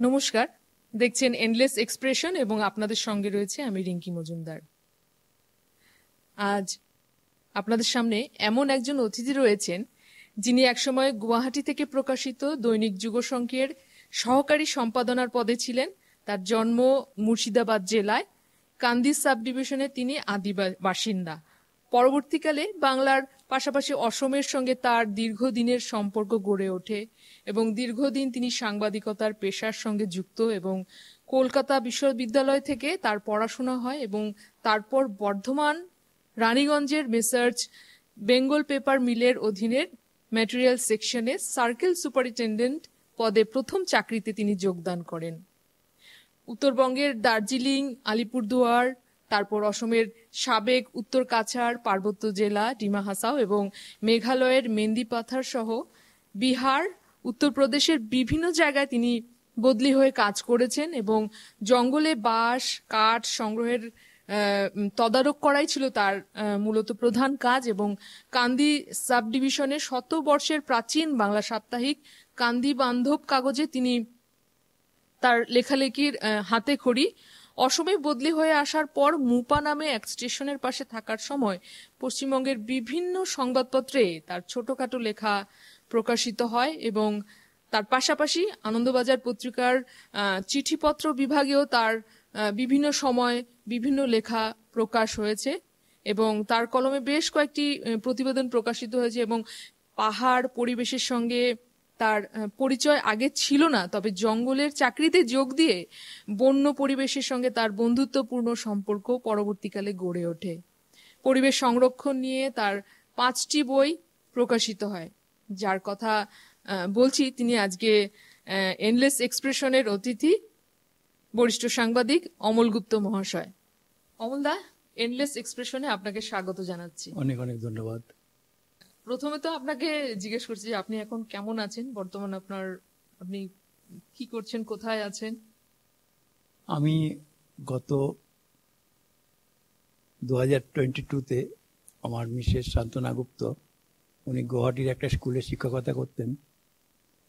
নমস্কার, দেখছেন endless expression এবং আপনাদের সঙ্গে রয়েছে আমি রিঙ্কি মজুমদার। আজ আপনাদের সামনে এমন একজন অতিথি রয়েছেন যিনি একসময় গুয়াহাটি থেকে প্রকাশিত দৈনিক যুগসংখ্যের সহকারী সম্পাদনার পদে ছিলেন। তার জন্ম মুর্শিদাবাদ জেলায়, কান্দি সাব ডিভিশনে তিনি বাসিন্দা। পরবর্তীকালে বাংলার পাশাপাশি অসমের সঙ্গে তার দীর্ঘদিনের সম্পর্ক গড়ে ওঠে এবং দীর্ঘদিন তিনি সাংবাদিকতার পেশার সঙ্গে যুক্ত এবং কলকাতা বিশ্ববিদ্যালয় থেকে তার পড়াশোনা হয় এবং তারপর বর্ধমান রানীগঞ্জের মেসার্স বেঙ্গল পেপার মিলের অধীনের ম্যাটেরিয়াল সেকশনে সার্কেল সুপারিনটেন্ডেন্ট পদে প্রথম চাকরিতে তিনি যোগদান করেন। উত্তরবঙ্গের দার্জিলিং, আলিপুরদুয়ার, তারপর অসমের সাবেক উত্তর কাছাড় পার্বত্য জেলা ডিমা হাসাও এবং মেঘালয়ের মেন্দিপাথার সহ বিহার, উত্তরপ্রদেশের বিভিন্ন জায়গায় তিনি বদলি হয়ে কাজ করেছেন এবং জঙ্গলে বাঁশ কাঠ সংগ্রহের তদারক করাই ছিল তার মূলত প্রধান কাজ। এবং কান্দি সাব ডিভিশনের 100 বর্ষের প্রাচীন বাংলা সাপ্তাহিক কান্দি বান্ধব কাগজে তিনি তার লেখালেখির হাতে খড়ি। অসমে বদলি হয়ে আসার পর মুপা নামে এক স্টেশনের পাশে থাকার সময় পশ্চিমবঙ্গের বিভিন্ন সংবাদপত্রে তার ছোটখাটো লেখা প্রকাশিত হয় এবং তার পাশাপাশি আনন্দবাজার পত্রিকার চিঠিপত্র বিভাগেও তার বিভিন্ন সময় বিভিন্ন লেখা প্রকাশ হয়েছে এবং তার কলমে বেশ কয়েকটি প্রতিবেদন প্রকাশিত হয়েছে। এবং পাহাড় পরিবেশের সঙ্গে তার পরিচয় আগে ছিল না, তবে জঙ্গলের চাকরিতে যোগ দিয়ে বন্য পরিবেশের সঙ্গে তার বন্ধুত্বপূর্ণ সম্পর্ক পরবর্তীকালে গড়ে ওঠে। পরিবেশ সংরক্ষণ নিয়ে তার 5টি বই প্রকাশিত হয়। যার কথা বলছি তিনি আজকে এন্ডলেস এক্সপ্রেশনের অতিথি, বরিষ্ঠ সাংবাদিক অমল গুপ্ত মহাশয়। অমলদা, এন্ডলেস এক্সপ্রেশনে আপনাকে স্বাগত জানাচ্ছি। অনেক অনেক ধন্যবাদ। প্রথমে তো আপনাকে জিজ্ঞেস করছি যে আপনি এখন কেমন আছেন, বর্তমান আপনি কি করছেন, কোথায় আছেন? আমি গত 2022-তে আমার মিসেস শান্তনা গুপ্ত, উনি গুয়াহাটির একটা স্কুলে শিক্ষকতা করতেন,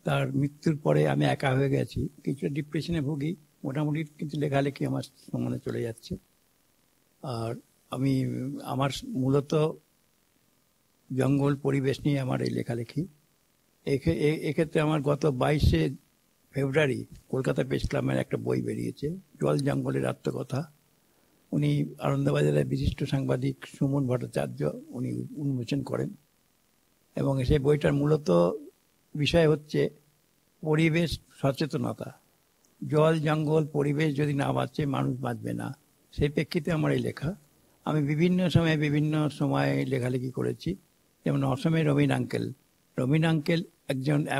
তার মৃত্যুর পরে আমি একা হয়ে গেছি, কিছুটা ডিপ্রেশনে ভুগি মোটামুটি, কিন্তু লেখালেখি আমার সমানে চলে যাচ্ছে। আর আমার মূলত জঙ্গল পরিবেশ নিয়ে আমার এই লেখালেখি। এক্ষেত্রে আমার গত 22শে ফেব্রুয়ারি কলকাতা প্রেস ক্লাবের একটা বই বেরিয়েছে, জল জঙ্গলের আত্মকথা। উনি আনন্দবাজারের বিশিষ্ট সাংবাদিক সুমন ভট্টাচার্য উনি উন্মোচন করেন এবং সেই বইটার মূলত বিষয় হচ্ছে পরিবেশ সচেতনতা। জল জঙ্গল পরিবেশ যদি না বাঁচে মানুষ বাঁচবে না, সেই প্রেক্ষিতে আমার এই লেখা। আমি বিভিন্ন সময়ে লেখালেখি করেছি, যেমন অসমের রবীন আঙ্কেল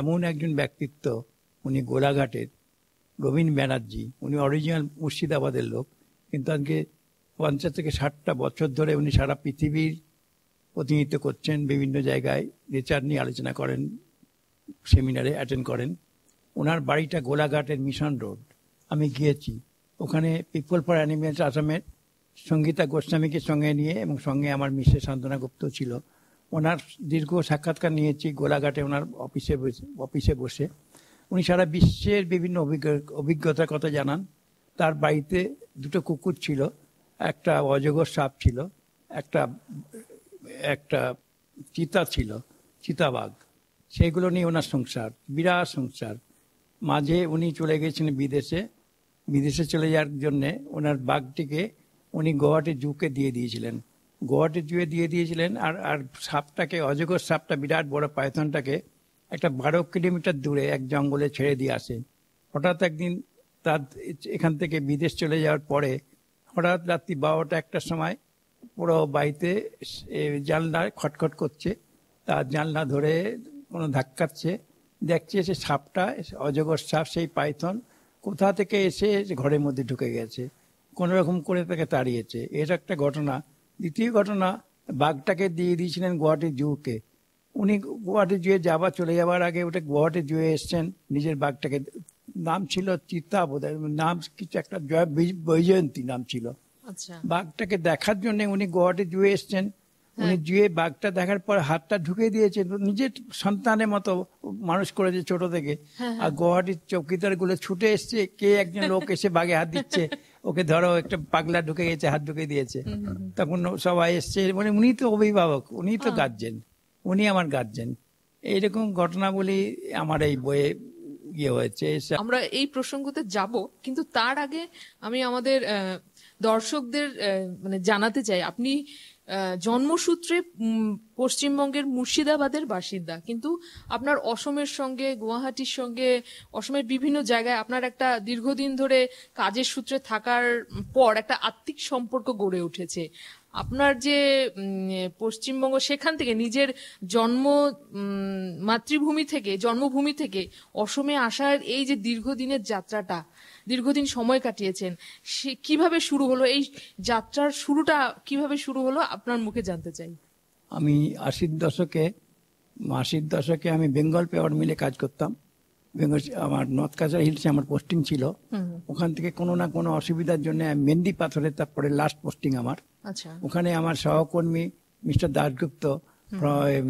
এমন একজন ব্যক্তিত্ব, উনি গোলাঘাটের রবীন ব্যানার্জি, উনি অরিজিনাল মুর্শিদাবাদের লোক, কিন্তু আজকে 50 থেকে 60টা বছর ধরে উনি সারা পৃথিবীর প্রতিনিধিত্ব করছেন, বিভিন্ন জায়গায় নেচার নিয়ে আলোচনা করেন, সেমিনারে অ্যাটেন্ড করেন। ওনার বাড়িটা গোলাঘাটের মিশন রোড, আমি গিয়েছি ওখানে। পিপল ফর অ্যানিমেলস আসামের সঙ্গীতা গোস্বামীকে সঙ্গে নিয়ে এবং সঙ্গে আমার মিসেস শান্তনা গুপ্ত ছিল। ওনার দীর্ঘ সাক্ষাৎকার নিয়েছি গোলাঘাটে ওনার অফিসে বসে। উনি সারা বিশ্বের বিভিন্ন অভিজ্ঞতার কথা জানান। তার বাড়িতে 2টো কুকুর ছিল, একটা অজগর সাপ ছিল, একটা চিতা ছিল, চিতাবাঘ। সেগুলো নিয়ে ওনার সংসার, বিরাট সংসার। মাঝে উনি চলে গেছেন বিদেশে চলে যাওয়ার জন্যে ওনার বাঘটিকে উনি গুয়াহাটি জুকে দিয়ে দিয়েছিলেন। আর সাপটাকে, অজগর সাপটা, বিরাট বড় পাইথনটাকে একটা 12 কিলোমিটার দূরে এক জঙ্গলে ছেড়ে দিয়ে আসে। হঠাৎ একদিন তার এখান থেকে বিদেশ চলে যাওয়ার পরে হঠাৎ রাত্রি 12টা-1টার সময় পুরো বাড়িতে জানলায় খটখট করছে, তার জানলা ধরে কোনো ধাক্কাচ্ছে, দেখছে সে সাপটা, অজগর সাপ, সেই পাইথন কোথা থেকে এসে ঘরের মধ্যে ঢুকে গেছে, কোনো রকম করে তাকে তাড়িয়েছে। এর একটা ঘটনা। দ্বিতীয় ঘটনা, বাঘটাকে দিয়ে দিয়েছিলেন গুয়াহাটি জুকে। উনি গুয়াহাটি জুয়ে চলে যাওয়ার আগে ওটা গুয়াহাটি জুয়ে এসছেন, নিজের বাঘটাকে, নাম ছিল চিতা বোধহয়, নাম কিছু একটা বৈজয়ন্তী নাম ছিল। বাঘটাকে দেখার জন্য উনি গুয়াহাটি জুয়ে এসছেন। উনি জুয়ে বাঘটা দেখার পর হাতটা ঢুকে দিয়েছে, নিজের সন্তানের মতো মানুষ করেছে ছোট থেকে। আর গুয়াহাটির চৌকিদার গুলো ছুটে এসছে, কে একজন লোক এসে বাঘে হাত দিচ্ছে, ওকে ধরো, একটা পাগলা ঢুকে গেছে, হাত ঢুকে দিয়েছে। তখন সবাই এসছে, মানে উনি তো অভিভাবক, উনি তো গার্জেন, উনি আমার গার্জেন। এইরকম ঘটনাবলী আমার এই বইয়ে ইয়ে হয়েছে। আমরা এই প্রসঙ্গতে যাব, কিন্তু তার আগে আমি আমাদের দর্শকদের মানে জানাতে চাই, আপনি জন্মসূত্রে পশ্চিমবঙ্গের মুর্শিদাবাদের বাসিন্দা, কিন্তু আপনার অসমের সঙ্গে, গুয়াহাটির সঙ্গে, অসমের বিভিন্ন জায়গায় আপনার একটা দীর্ঘদিন ধরে কাজের সূত্রে থাকার পর একটা আত্মিক সম্পর্ক গড়ে উঠেছে। আপনার যে পশ্চিমবঙ্গ, সেখান থেকে নিজের জন্মভূমি থেকে অসমে আসার এই যে দীর্ঘদিনের যাত্রাটা, দীর্ঘদিন সময় কাটিয়েছেন, সে কিভাবে শুরু হলো, এই যাত্রার শুরুটা কিভাবে শুরু হলো আপনার মুখে জানতে চাই। আমি 80-র দশকে আমি বেঙ্গল পেপার মিলে কাজ করতাম। বেঙ্গল, আমার নর্থ কাছাড় হিলসে আমার পোস্টিং ছিল। ওখান থেকে কোনো না কোনো অসুবিধার জন্য মেহেন্দি পাথরে তারপরে লাস্ট পোস্টিং আমার। আচ্ছা। ওখানে আমার সহকর্মী মিস্টার দাশগুপ্ত,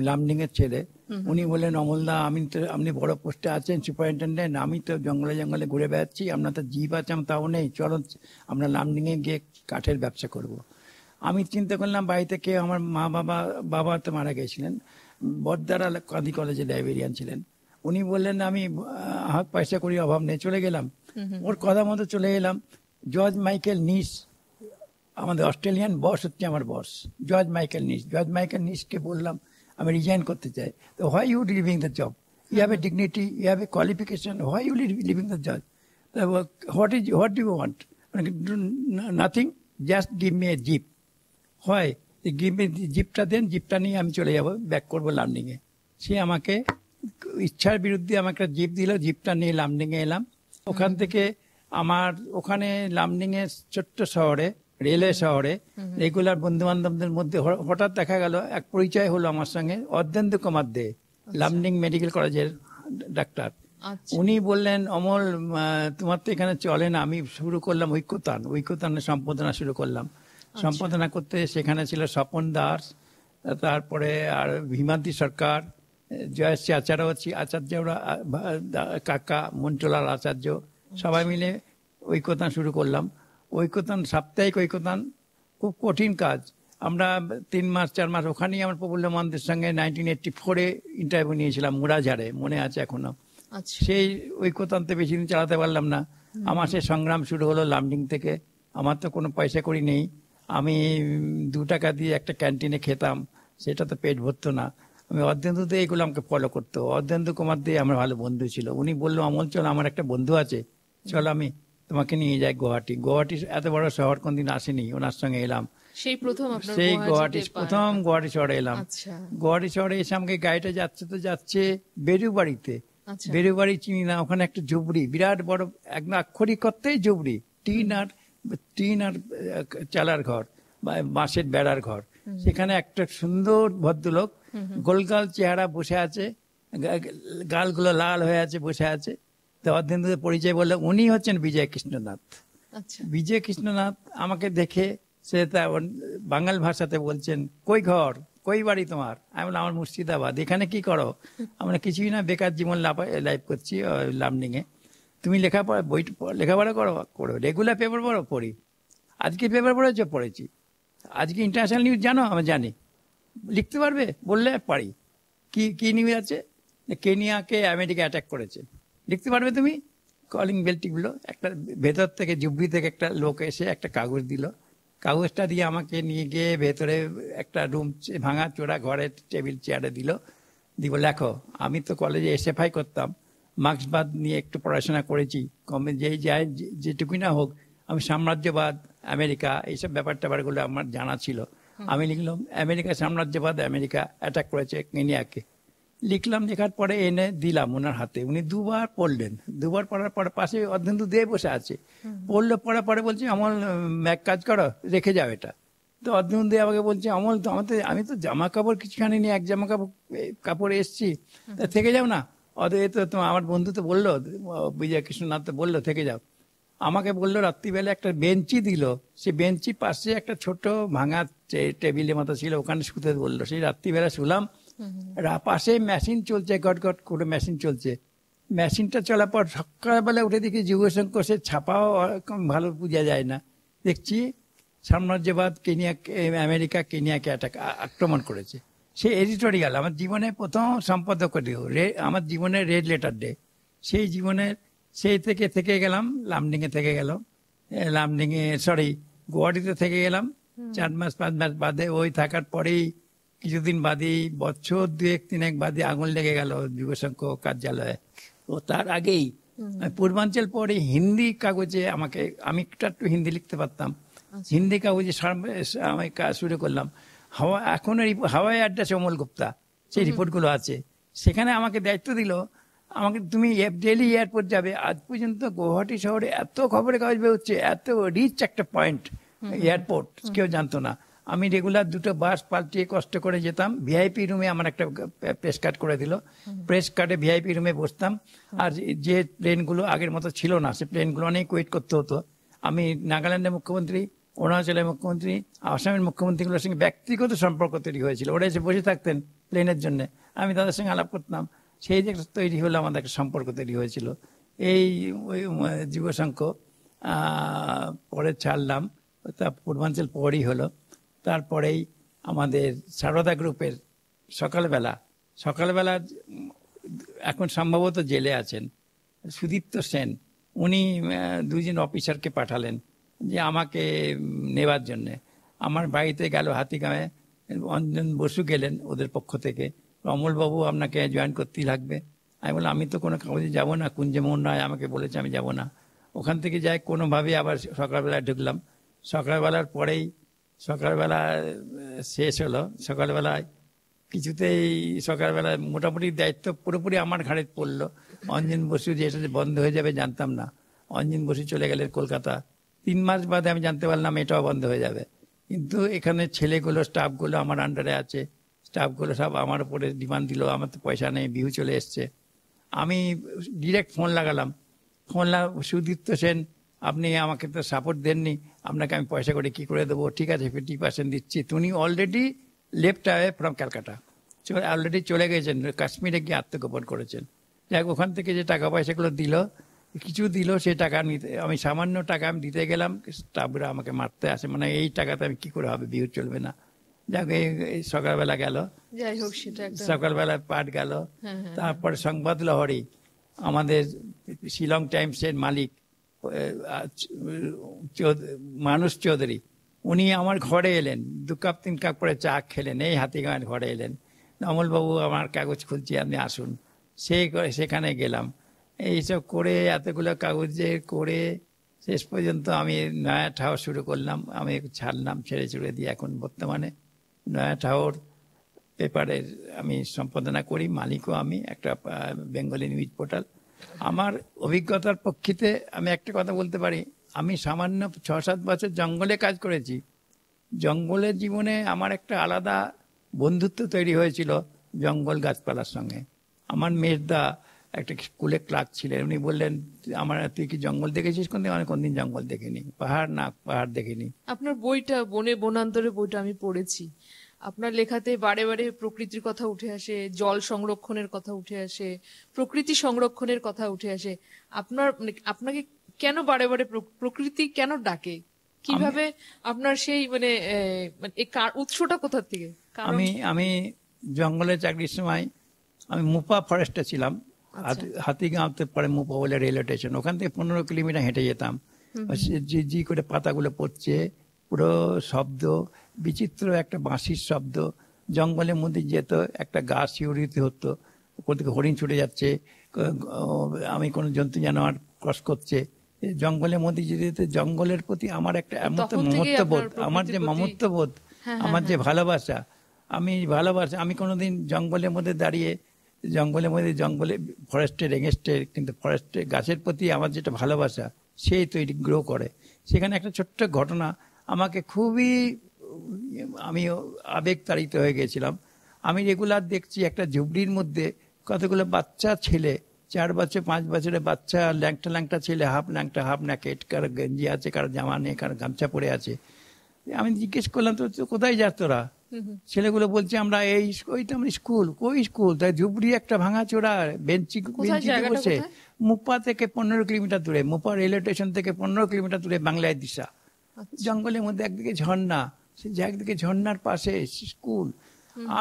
লামডিং এর ছেলে, উনি বললেন, অমলদা, আপনি বড় পোস্টে আছেন, সুপারিনটেন্ডেন্ট, আমি তো জঙ্গলে জঙ্গলে ঘুরে বেড়াচ্ছি, আপনার তো জিপ আছে, তাও নেই, চলো আমরা লামডিং এ গিয়ে কাঠের ব্যবসা করব। আমি চিন্তা করলাম, বাড়িতে কেউ, আমার বাবা তো মারা গেছিলেন, বড়দারা কাঁদি কলেজে লাইব্রেরিয়ান ছিলেন। উনি বললেন, আমি হাত পয়সা করি, অভাব নেই, চলে গেলাম। ওর কথা মতো চলে এলাম। জর্জ মাইকেল নিস, আমাদের অস্ট্রেলিয়ান বস হচ্ছে আমার বস, জর্জ মাইকেল নিসকে বললাম আমি রিজাইন করতে চাই। তো why you leaving the job, you have a dignity, you have a qualification, why you leaving the job, what do you want, nothing, just give me a jeep, হয় give me জিপটা দেন, জিপটা নিয়ে আমি চলে যাব, ব্যাক করবো লামডিংয়ে। সে আমাকে ইচ্ছার বিরুদ্ধে আমাকে একটা জিপ দিল, জিপটা নিয়ে লামডিংয়ে এলাম। ওখান থেকে আমার ওখানে লামডিংয়ের ছোট্ট শহরে, রেলওয়ে শহরে, রেগুলার বন্ধু বান্ধবদের মধ্যে হঠাৎ দেখা গেল, এক পরিচয় হলো আমার সঙ্গে, অর্ধেন্দু কুমার দে, লামডিং মেডিকেল কলেজের ডাক্তার। উনি বললেন, অমল, তোমার তো এখানে চলে না। আমি শুরু করলাম ঐক্যতানের সম্পাদনা শুরু করলাম। সম্পাদনা করতে সেখানে ছিল স্বপন দাস, তারপরে আর হিমাদ্রি সরকার, জয়শ্রী আচার্যরা, কাকা মন্টুলাল আচার্য, সবাই মিলে ঐক্যতান শুরু করলাম। সাপ্তাহিক ঐক্যতান, খুব কঠিন কাজ। আমরা 3 মাস 4 মাস ওখানেই আমার প্রফুল্লমানদের সঙ্গে 1984-এ ইন্টারভিউ নিয়েছিলাম মুরাঝাড়ে, মনে আছে এখনো। সেই ঐক্যতান্তে বেশি দিন চালাতে পারলাম না। আমার সেই সংগ্রাম শুরু হলো লামডিং থেকে। আমার তো কোনো পয়সা করি নেই, আমি 2 টাকা দিয়ে একটা ক্যান্টিনে খেতাম, সেটা তো পেট ভরতো না। আমি অর্ধেন্দু দিয়ে এগুলো আমাকে ফলো করতো। অর্ধেন্দু কুমার দিয়ে আমার ভালো বন্ধু ছিল। উনি বললো, অমল চল, আমার একটা বন্ধু আছে, চল আমি তোমাকে নিয়ে যাই গুয়াহাটি। এত বড় শহর কোনদিন আসেনি, ওনার সঙ্গে এলাম। সেই গুয়াহাটি শহরে এলাম। গুয়াহাটি শহরে এসে আমাকে গাড়িটা যাচ্ছে বেরুবাড়িতে। বেরুবাড়ি চিনি না, ওখানে একটা ঝুপড়ি, বিরাট বড়, একদম আক্ষরিক করতেই ঝুপড়ি, টিন আর চালার ঘর বা বাঁশের বেড়ার ঘর। সেখানে একটা সুন্দর ভদ্রলোক, গোলগাল চেহারা, বসে আছে, গালগুলো লাল হয়ে আছে, বসে আছে। তো অর্ধেন্দুদের পরিচয় বললো, উনি হচ্ছেন বিজয় কৃষ্ণনাথ। বিজয় কৃষ্ণনাথ আমাকে দেখে সে বাঙাল ভাষাতে বলছেন, কই ঘর, কই বাড়ি তোমার? আমি বললাম, আমার মুর্শিদাবাদ। এখানে কি করো? আমরা কিছুই না, বেকার জীবন লাইভ করছি লামডিং এ। তুমি লেখাপড়া করো, রেগুলার পেপার পড়ি। আজকে পেপার পড়েছি। আজকে ইন্টারন্যাশনাল নিউজ জানো? আমি জানি। লিখতে পারবে বললে পারি। কি নিউজ আছে? কেনিয়াকে আমেরিকা অ্যাটাক করেছে, লিখতে পারবে তুমি? কলিং বেল টিপলো, একটা ভেতর থেকে জুবড়ি থেকে একটা লোক এসে একটা কাগজ দিল। কাগজটা দিয়ে আমাকে নিয়ে গিয়ে ভেতরে একটা রুম, ভাঙা চোরা ঘরে টেবিল চেয়ারে দিল, দিব লেখো। আমি তো কলেজে SFI করতাম, মার্ক্সবাদ নিয়ে একটু পড়াশোনা করেছি, কমে যেটুকুই না হোক, আমি সাম্রাজ্যবাদ, আমেরিকা, এইসব ব্যাপারগুলো আমার জানা ছিল। আমি লিখলাম, আমেরিকা সাম্রাজ্যবাদ, আমেরিকা অ্যাটাক করেছে কেনিয়াকে। লিখলাম, লেখার পরে এনে দিলাম ওনার হাতে। উনি 2 বার পড়লেন। 2 বার পড়ার পরে পাশে অর্ধেন্দু দিয়ে বসে আছে। পড়ার পরে বলছে, অমল এক কাজ করো, রেখে যাও এটা। তো অর্ধেন্দু দিয়ে আমাকে বলছে, অমল তো আমি তো জামা কাপড় কিছুখানি নিয়ে, এক জামা কাপড় এসছি, থেকে যাও না। তো আমার বন্ধু তো বললো, বিজয় কৃষ্ণনাথ তো বললো থেকে যাও। আমাকে বললো রাত্রিবেলা একটা বেঞ্চি দিল, সে বেঞ্চি পাশে একটা ছোট ভাঙা টেবিলের মতো ছিল, ওখানে শুতে বললো। সেই রাত্রিবেলা শুলাম, পাশে মেশিন চলছে, গট গট করে মেশিন চলছে। মেশিনটা চলার পর সকালবেলা উঠে দেখি যুগশঙ্কর, সে ছাপাও ভালো বোঝা যায় না, দেখছি সাম্রাজ্যবাদ কেনিয়া, আমেরিকা কেনিয়াকে আক্রমণ করেছে। সে এডিটোরিয়াল আমার জীবনে প্রথম সম্পাদক, আমার জীবনের রেড লেটার ডে। সেই জীবনের সেই থেকে গেলাম লামডিংয়ে, থেকে গেল লামডিংয়ে, সরি গুয়াহাটিতে থেকে গেলাম 4 মাস 5 মাস বাদে। ওই থাকার পরেই কিছুদিন বাদেই, বছর 2-3 বাদে আগুন লেগে গেল যুবসংঘ কার্যালয়ে। ও তার আগেই পূর্বাঞ্চল পরে হিন্দি কাগজে আমাকে, আমি একটু হিন্দি লিখতে পারতাম, হিন্দি কাগজে আমি কাজ শুরু করলাম। এখন হাওয়াই অ্যাড্রেস অমল গুপ্তা, সেই রিপোর্টগুলো আছে সেখানে। আমাকে দায়িত্ব দিল, আমাকে তুমি ডেলি এয়ারপোর্ট যাবে। আজ পর্যন্ত গুয়াহাটি শহরে এত খবরের কাগজ বেরোচ্ছে, এত রিচ একটা পয়েন্ট এয়ারপোর্ট, কেউ জানতো না। আমি রেগুলার 2টো বাস পাল্টিয়ে কষ্ট করে যেতাম। ভিআইপি রুমে আমার একটা প্রেস কার্ড করে দিল, প্রেস কার্ডে ভিআইপি রুমে বসতাম। আর যে প্লেনগুলো আগের মতো ছিল না, সে প্লেনগুলো অনেক ওয়েট করতে হতো। আমি নাগাল্যান্ডের মুখ্যমন্ত্রী, অরুণাচলের মুখ্যমন্ত্রী, আসামের মুখ্যমন্ত্রীগুলোর সঙ্গে ব্যক্তিগত সম্পর্ক তৈরি হয়েছিল। ওরা এসে বসে থাকতেন প্লেনের জন্য, আমি তাদের সঙ্গে আলাপ করতাম। সেই যে তৈরি হলো, আমাদের একটা সম্পর্ক তৈরি হয়েছিল। এই যুবসংঘ পরে ছাড়লাম, তা পূর্বাঞ্চল পরই হলো। তারপরেই আমাদের সারদা গ্রুপের সকালবেলা এখন সম্ভবত জেলে আছেন সুদীপ্ত সেন, উনি 2জন অফিসারকে পাঠালেন যে আমাকে নেবার জন্যে। আমার বাড়িতে গেল হাতিগাঁয়ে, অঞ্জন বসু গেলেন ওদের পক্ষ থেকে, অমলবাবু আপনাকে জয়েন করতেই লাগবে। আমি বললাম আমি তো কোনো কাগজে যাবো না, কুঞ্জমোহন রায় আমাকে বলেছে আমি যাব না। ওখান থেকে যাই কোনোভাবে, আবার সকালবেলায় ঢুকলাম। সকালবেলার পরেই সকালবেলা শেষ হলো, সকালবেলায় কিছুতেই সকালবেলায় মোটামুটি দায়িত্ব পুরোপুরি আমার ঘাড়ে পড়লো। অঞ্জন বসু যে এটা যে বন্ধ হয়ে যাবে জানতাম না, অঞ্জন বসু চলে গেলেন কলকাতা। 3 মাস বাদে আমি জানতে পারলাম এটাও বন্ধ হয়ে যাবে। কিন্তু এখানে ছেলেগুলো, স্টাফগুলো আমার আন্ডারে আছে, স্টাফগুলো সব আমার উপরে ডিমান্ড দিল, আমার তো পয়সা নেই, বিহু চলে এসছে। আমি ডিরেক্ট ফোন লাগালাম, সুদীপ্ত সেন আপনি আমাকে তো সাপোর্ট দেননি, আপনাকে আমি পয়সা করে কি করে দেবো? ঠিক আছে 50% দিচ্ছি। তুমি already left away from Calcutta, already চলে গেছেন, কাশ্মীরে গিয়ে আত্মগোপন করেছেন। যাক, ওখান থেকে যে টাকা পয়সাগুলো দিল, কিছু দিল, সেই টাকা নিতে, আমি সামান্য টাকা আমি দিতে গেলাম, স্টাফরা আমাকে মারতে আসে, মানে এই টাকাতে আমি কি করে হবে, বিহু চলবে না। যাক, এই সকালবেলা গেল, যাই হোক সেটা একটা সকালবেলা পাঠ গেল। তারপরে সংবাদ লহরী, আমাদের শিলং টাইমসের মালিক মানুষ চৌধুরী, উনি আমার ঘরে এলেন, 2 কাপ 3 কাপ করে চা খেলেন, এই হাতিগাঁয়ের ঘরে এলেন। অমলবাবু আমার কাগজ খুলছি, আপনি আসুন। সেখানে গেলাম, এইসব করে এতগুলো কাগজে করে শেষ পর্যন্ত আমি নয়া ঠাও শুরু করলাম। আমি ছাড়লাম, ছেড়ে দিয়ে এখন বর্তমানে নয়া ঠাওর পেপারের আমি সম্পাদনা করি, মালিকও আমি, একটা বেঙ্গলি নিউজ পোর্টাল। আমার অভিজ্ঞতার পক্ষিতে আমি একটা কথা বলতে পারি, আমি সামান্য 6-7 বছর জঙ্গলে কাজ করেছি। জঙ্গলের জীবনে আমার একটা আলাদা বন্ধুত্ব তৈরি হয়েছিল জঙ্গল গাছপালার সঙ্গে। আমার মেজদা একটা স্কুলে ক্লার্ক ছিলেন, উনি বললেন তুই কি জঙ্গল দেখেছিস কোনদিন? আমি কোনদিন জঙ্গল দেখিনি, পাহাড় দেখিনি। আপনার বইটা বনে বনান্তরে বইটা আমি পড়েছি, আপনার লেখাতে বারে বারে প্রকৃতির কথা উঠে আসে, জল সংরক্ষণের কথা উঠে আসে, প্রকৃতি সংরক্ষণের কথা উঠে আসে। আপনাকে কেন বারে বারে প্রকৃতি কেন ডাকে? কিভাবে আপনার সেই উৎসটা কোথা থেকে? আমি জঙ্গলে চাকরির সময় আমি মুপা ফরেস্টে ছিলাম, হাতিগাঁওতে পরে মুপা বলে রেলওয়ে স্টেশন, ওখান থেকে 15 কিলোমিটার হেঁটে যেতাম। জি করে পাতাগুলো পড়ছে, পুরো শব্দ, বিচিত্র একটা বাঁশির শব্দ, জঙ্গলের মধ্যে যেত, একটা গাছ শিউরিতে হতো, ওপর থেকে হরিণ ছুটে যাচ্ছে, আমি কোনো জন্তু জানোয়ার ক্রস করছে, জঙ্গলের মধ্যে যেতে জঙ্গলের প্রতি আমার একটা মমত্ববোধ, আমার যে মমত্ববোধ, আমার যে ভালোবাসা, আমি কোনোদিন জঙ্গলের মধ্যে দাঁড়িয়ে জঙ্গলে ফরেস্টের এগেনস্টে, কিন্তু ফরেস্টের গাছের প্রতি আমার যেটা ভালোবাসা সেই তৈরি গ্রো করে। সেখানে একটা ছোট্ট ঘটনা আমাকে খুবই, আমি আবেগ তাড়িত হয়ে গেছিলাম। আমি রেগুলার দেখছি একটা ঝুপড়ির মধ্যে কতগুলো বাচ্চা ছেলে 4 বছর 5 বছরের বাচ্চা, ল্যাংটা ল্যাংটা ছেলে, হাফ ল্যাংটা হাফ ন্যাকেট, কারো গেঞ্জি আছে, কারো জামা নেই, কারো গামছা পরে আছে। আমি জিজ্ঞেস করলাম, তো তো কোথায় যাস তোরা? ছেলেগুলো বলছে আমরা ওইটা আমার স্কুল। কই স্কুল? তাই ঝুপড়ি একটা ভাঙাচোরা, বেঞ্চিতে জায়গাটা বসে। কোথায়? মুপা থেকে 15 কিলোমিটার দূরে, মুপা রেলওয়ে স্টেশন থেকে 15 কিলোমিটার দূরে, বাংলায় দিশা। আচ্ছা। জঙ্গলের মধ্যে একদিকে ঝর্ণা, সে যে একদিকে ঝর্ণার পাশে স্কুল।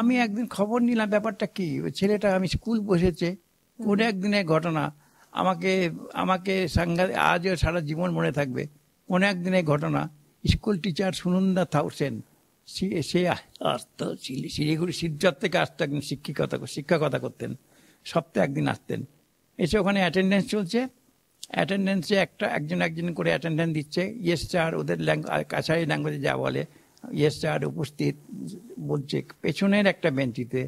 আমি একদিন খবর নিলাম ব্যাপারটা কি। ওই ছেলেটা, আমি স্কুল বসেছে, কোনো একদিনের ঘটনা। আমাকে আমাকে আজও সারা জীবন মনে থাকবে। কোনো একদিনের ঘটনা, স্কুল টিচার সুনন্দা থাউসেন, সে আসতো শিলিগুড়ি শিলচর থেকে আসতো, একদিন শিক্ষকতা করতেন, সপ্তাহে একদিন আসতেন। এসে ওখানে অ্যাটেন্ডেন্স চলছে, অ্যাটেন্ডেন্সে একজন করে অ্যাটেন্ডেন্স দিচ্ছে। ইয়েস স্যার, ওদের কাছারি ল্যাঙ্গুয়েজে যা বলে, ইয়েস স্যার উপস্থিত বলছে। পেছনের একটা বেঞ্চিতে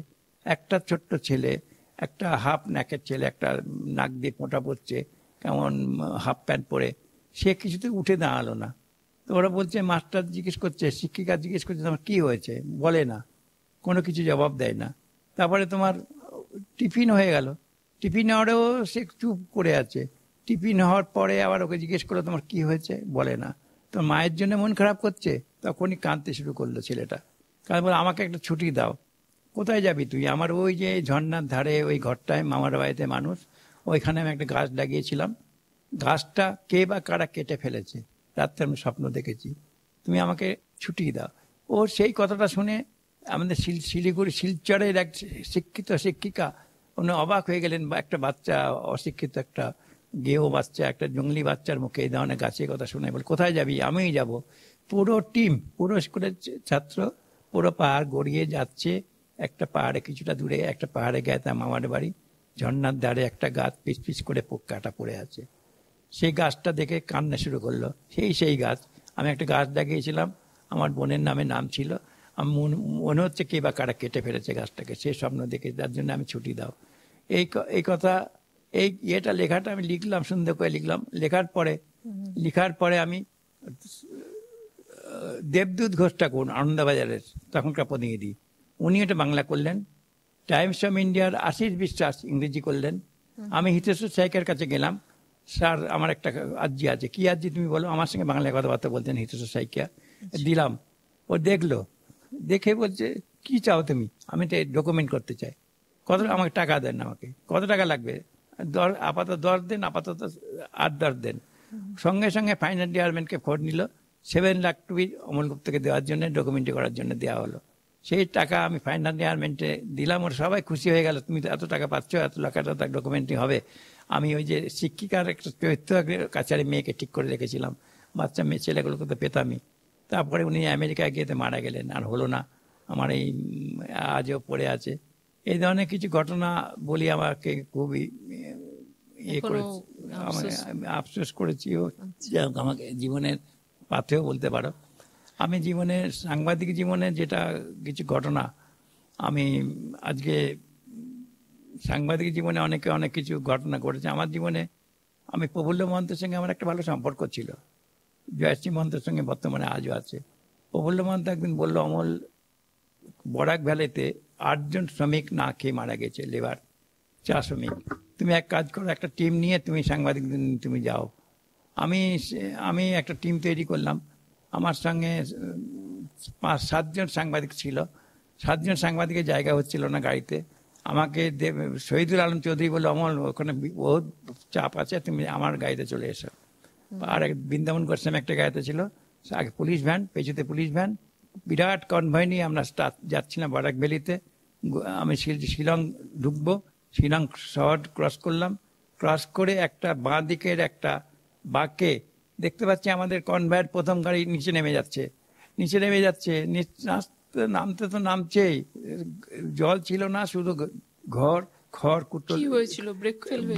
একটা ছোট্ট ছেলে, একটা হাফ ন্যাকের ছেলে, একটা নাক দিয়ে ফোঁটা পড়ছে, কেমন হাফ প্যান্ট পরে, সে কিছুতে উঠে দাঁড়ালো না। তো ওরা বলছে, মাস্টার জিজ্ঞেস করছে, শিক্ষিকা জিজ্ঞেস করছে তোমার কি হয়েছে, বলে না, কোনো কিছু জবাব দেয় না। তারপরে তোমার টিফিন হয়ে গেল, টিফিন হওয়ারেও সে চুপ করে আছে। টিফিন হওয়ার পরে আবার ওকে জিজ্ঞেস করলো তোমার কি হয়েছে, বলে না। তো মায়ের জন্য মন খারাপ করছে, তখনই কাঁদতে শুরু করলো ছেলেটা। কারণ বলে আমাকে একটা ছুটি দাও। কোথায় যাবি তুই? আমার ওই যে ঝর্ণার ধারে ওই ঘরটায়, মামার বাড়িতে মানুষ, ওইখানে আমি একটা গাছ লাগিয়েছিলাম, গাছটা কে বা কারা কেটে ফেলেছে, রাত্রে আমি স্বপ্ন দেখেছি, তুমি আমাকে ছুটি দাও। ও সেই কথাটা শুনে আমাদের শিলিগুড়ি শিলচরের এক শিক্ষিত শিক্ষিকা, উনি অবাক হয়ে গেলেন। বা একটা বাচ্চা, অশিক্ষিত একটা গেও বাচ্চা, একটা জঙ্গলি বাচ্চার মুখে এই ধরনের গাছের কথা শুনে বলে কোথায় যাবি? আমিই যাব। পুরো টিম, পুরো স্কুলের ছাত্র পুরো পাহাড় গড়িয়ে যাচ্ছে। একটা পাহাড়ে কিছুটা দূরে, একটা পাহাড়ে গেছে তার মামার বাড়ি, ঝর্ণার ধারে একটা গাছ পিস পিস করে কাটা পড়ে আছে। সেই গাছটা দেখে কান্না শুরু করলো। সেই গাছ, আমি একটা গাছ লাগিয়েছিলাম, আমার বোনের নাম ছিল। আমার মনে হচ্ছে কে বা কারা কেটে ফেলেছে গাছটাকে, সেই স্বপ্ন দেখে, তার জন্য আমি ছুটি দাও। এই কথা, এটা লেখাটা আমি লিখলাম, সুন্দর করে লিখলাম। লেখার পরে আমি দেবদূত ঘোষ ঠাকুর, আনন্দবাজারের তখনকার প্রতিনিধি, উনি এটা বাংলা করলেন। টাইমস অফ ইন্ডিয়ার আশিস বিশ্বাস ইংরেজি করলেন। আমি হিতেশ্বর সাইকের কাছে গেলাম, স্যার আমার একটা আর্জি আছে। কি আর্জি তুমি বলো? আমার সঙ্গে বাংলায় কথাবার্তা বলতেন হিতেশ্বর সাইকিয়া। দিলাম, ও দেখলো, দেখে বলছে কি চাও তুমি? আমি তো ডকুমেন্ট করতে চাই। কত? আমাকে টাকা দেন, আমাকে কত টাকা লাগবে? আপাতত 10 দেন, আপাতত 8-10 দেন। সঙ্গে সঙ্গে ফাইন্যান্স ডিপার্টমেন্টকে ফোন নিল, 7 লাখ টুপি অমল গুপ্তকে দেওয়ার জন্য, ডকুমেন্ট করার জন্য দেওয়া হলো। সেই টাকা আমি ফাইন্যান্স ডিপার্টমেন্টে দিলাম, ওর সবাই খুশি হয়ে গেল, তুমি তো এত টাকা পাচ্ছ, এত লাখ টাকা ডকুমেন্টই হবে। আমি ওই যে শিক্ষিকার একটা চরিত্র কাছারি মেয়েকে ঠিক করে রেখেছিলাম, বাচ্চা মেয়ে ছেলেগুলোকে তো পেতামই। তারপরে উনি আমেরিকায় গিয়ে মারা গেলেন, আর হলো না। আমার এই আজও পড়ে আছে। এই ধরনের কিছু ঘটনা বলি, আমাকে খুবই করেছে, আফসোস করেছি। আমাকে জীবনের পাথেও বলতে পারো। আমি সাংবাদিক জীবনে যেটা কিছু ঘটনা, আমি আজকে সাংবাদিক জীবনে অনেক কিছু ঘটনা ঘটেছে আমার জীবনে। আমি প্রফুল্ল মহন্তের সঙ্গে আমার একটা ভালো সম্পর্ক ছিল, জয়শ্রী মহন্তের সঙ্গে বর্তমানে আজও আছে। প্রফুল্ল মহন্ত একদিন বললো, অমল, বরাক ভ্যালিতে 8 জন শ্রমিক না খেয়ে মারা গেছে, লেবার, চা শ্রমিক। তুমি এক কাজ করো, একটা টিম নিয়ে তুমি সাংবাদিক তুমি যাও। আমি একটা টিম তৈরি করলাম। আমার সঙ্গে 5-7 জন সাংবাদিক ছিল। 7 জন সাংবাদিকের জায়গা হচ্ছিল না গাড়িতে। আমাকে শহীদুল আলম চৌধুরী বলল, অমল, ওখানে বহুত চাপ আছে, তুমি আমার গাড়িতে চলে এসো। আর এক বৃন্দাবন গোস্বামী একটা গাড়িতে ছিল, আগে পুলিশ ভ্যান, পেছুতে পুলিশ ভ্যান, বিরাট কনভয় নিয়ে আমরা যাচ্ছিলাম বরাক ভ্যালিতে। আমি শিলং ঢুকবো, শিলং শহর ক্রস করলাম। ক্রস করে একটা বাঁ দিকের একটা বাঁকে দেখতে পাচ্ছি আমাদের কনভয়ের প্রথম গাড়ি নিচে নেমে যাচ্ছে। নামতে তো নামছেই, জল ছিল না, শুধু খড় কুটো।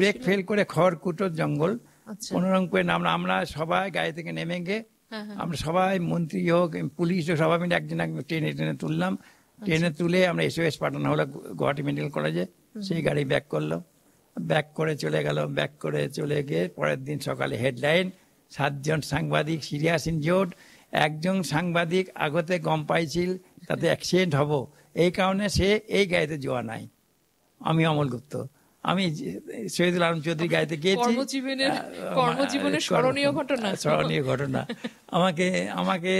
ব্রেক ফেল করে খড় কুটোর জঙ্গল, কোনোরকম করে নামলাম। আমরা সবাই গাড়ি থেকে নেমে গিয়ে, আমরা সবাই, মন্ত্রী হোক, পুলিশ হোক, সবাই মিলে একজন টেনে তুললাম। ট্রেনে তুলে আমরা SOS পাঠানো হলো গুয়াহাটি মেডিকেল কলেজে। সেই গাড়ি ব্যাক করলো, ব্যাক করে চলে গিয়ে পরের দিন সকালে হেডলাইন, 7 জন সাংবাদিক সিরিয়াস ইনজিওর্ড। একজন সাংবাদিক আগতে গম পাইছিল তাতে অ্যাক্সিডেন্ট হব, এই কারণে সে এই গাড়িতে যাওয়া নাই। আমি অমল গুপ্ত, আমি শহীদুল আলম চৌধুরী গাড়িতে গিয়েছি। কর্মজীবনের স্মরণীয় ঘটনা। স্মরণীয় ঘটনা। আমাকে আমাকে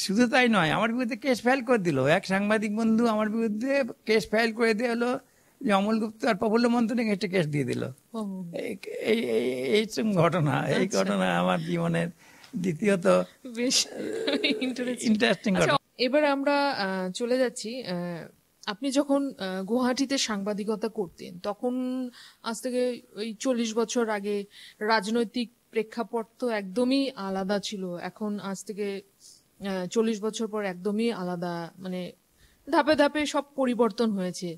শুধু তাই নয়, আমার বিরুদ্ধে কেস ফাইল করে দিল। এক সাংবাদিক বন্ধু আমার বিরুদ্ধে কেস ফাইল করে দিয়ে হলো যে অমল গুপ্ত আর প্রফুল্ল মন্ত্রণে একটা কেস দিয়ে দিল। এই ঘটনা, এই ঘটনা আমার জীবনের দ্বিতীয়ত বেশ ইন্টারেস্টিং ঘটনা। এবার আমরা চলে যাচ্ছি, আপনি যখন গুয়াহাটিতে সাংবাদিকতা করতেন তখন আজ থেকে ওই 40 বছর আগে রাজনৈতিক প্রেক্ষাপট তো একদমই আলাদা ছিল। এখন আজ থেকে 40 বছর পর একদমই আলাদা, মানে ধাপে ধাপে সব পরিবর্তন হয়েছে।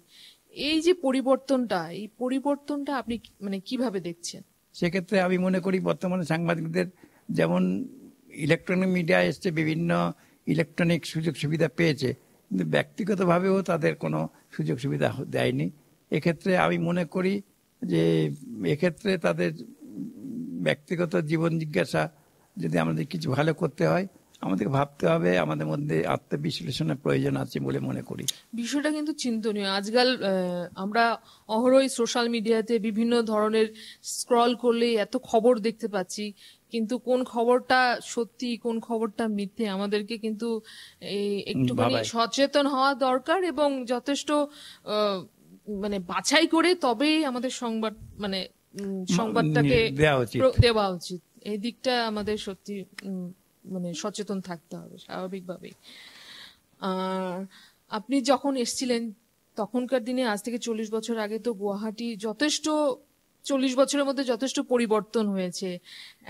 এই যে পরিবর্তনটা আপনি মানে কিভাবে দেখছেন? সেক্ষেত্রে আমি মনে করি বর্তমানে সাংবাদিকদের যেমন ইলেকট্রনিক মিডিয়া এসছে, বিভিন্ন ইলেকট্রনিক সুযোগ সুবিধা পেয়েছে, কিন্তু ব্যক্তিগতভাবেও তাদের কোনো সুযোগ সুবিধা দেয়নি। এক্ষেত্রে আমি মনে করি যে এক্ষেত্রে তাদের ব্যক্তিগত জীবন জিজ্ঞাসা যদি আমাদের কিছু ভালো করতে হয়, আমাদেরকে ভাবতে হবে, আমাদের মধ্যে আত্মবিশ্লেষণের প্রয়োজন আছে বলে মনে করি। বিষয়টা কিন্তু চিন্তনীয়। আজকাল আমরা অহরই সোশ্যাল মিডিয়াতে বিভিন্ন ধরনের স্ক্রল করলে এত খবর দেখতে পাচ্ছি, কিন্তু কোন খবরটা সত্যি কোন খবরটা মিথ্যে আমাদেরকে কিন্তু একটুখানি সচেতন হওয়া দরকার, এবং যথেষ্ট মানে বাছাই করে তবেই আমাদের সংবাদটাকে দেওয়া উচিত। এই দিকটা আমাদের সত্যি মানে সচেতন থাকতে হবে স্বাভাবিকভাবেই। আপনি যখন এসেছিলেন তখনকার দিনে, আজ থেকে 40 বছর আগে তো গুয়াহাটি যথেষ্ট 40 বছরের মধ্যে যথেষ্ট পরিবর্তন হয়েছে।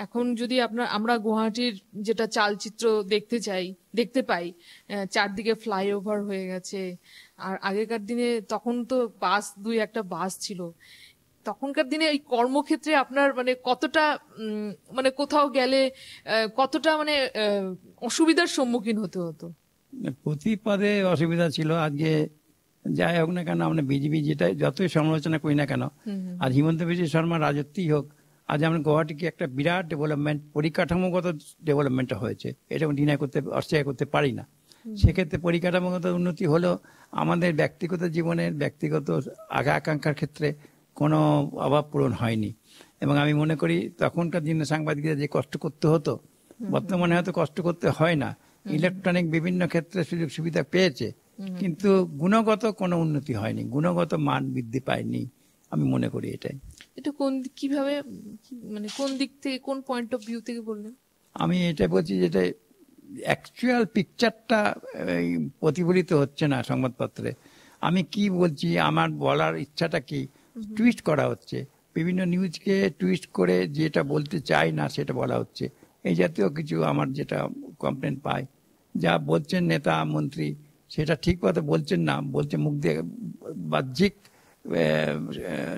এখন যদি আমরা গুয়াহাটির যেটা চালচিত্র দেখতে পাই, চারদিকে ফ্লাইওভার হয়ে গেছে। আর আগেকার দিনে তখন তো দুই একটা বাস ছিল। তখনকার দিনে এই কর্মক্ষেত্রে আপনার মানে কতটা মানে কোথাও গেলে কতটা মানে অসুবিধার সম্মুখীন হতে হতো? প্রতি পদে অসুবিধা ছিল। আজকে যাই হোক না কেন, আমরা বিজেপি যেটা যতই সমালোচনা করি না কেন, আজ হিমন্ত বিশ্ব শর্মার রাজত্বই হোক, আজ আমরা গুয়াহাটিকে একটা বিরাট ডেভেলপমেন্ট, পরিকাঠামোগত ডেভেলপমেন্ট হয়েছে, এটা অস্বীকার করতে পারি না। সেক্ষেত্রে পরিকাঠামোগত উন্নতি হলো, আমাদের ব্যক্তিগত জীবনের ব্যক্তিগত আকাঙ্ক্ষার ক্ষেত্রে কোনো অভাব পূরণ হয়নি। এবং আমি মনে করি তখনকার দিনে সাংবাদিকরা যে কষ্ট করতে হতো, বর্তমানে হয়তো কষ্ট করতে হয় না। ইলেকট্রনিক বিভিন্ন ক্ষেত্রে সুযোগ সুবিধা পেয়েছে, কিন্তু গুণগত কোনো উন্নতি হয়নি, গুণগত মান বৃদ্ধি পায়নি, আমি মনে করি এটাই। এটা কিভাবে মানে কোন দিক থেকে, কোন পয়েন্ট অফ ভিউ থেকে বললেন? আমি এটা বলছি যেটা অ্যাকচুয়াল পিকচারটা প্রতিফলিত হচ্ছে না সংবাদপত্রে। আমি কি বলছি, আমার বলার ইচ্ছাটা কি, টুইস্ট করা হচ্ছে, বিভিন্ন নিউজকে টুইস্ট করে যেটা বলতে চাই না সেটা বলা হচ্ছে। এই জাতীয় কিছু আমার যেটা কমপ্লেন পাই, যা বলছেন নেতা মন্ত্রী সেটা ঠিক কথা বলছেন না, বলছে মুখ দিয়ে বাহ্যিক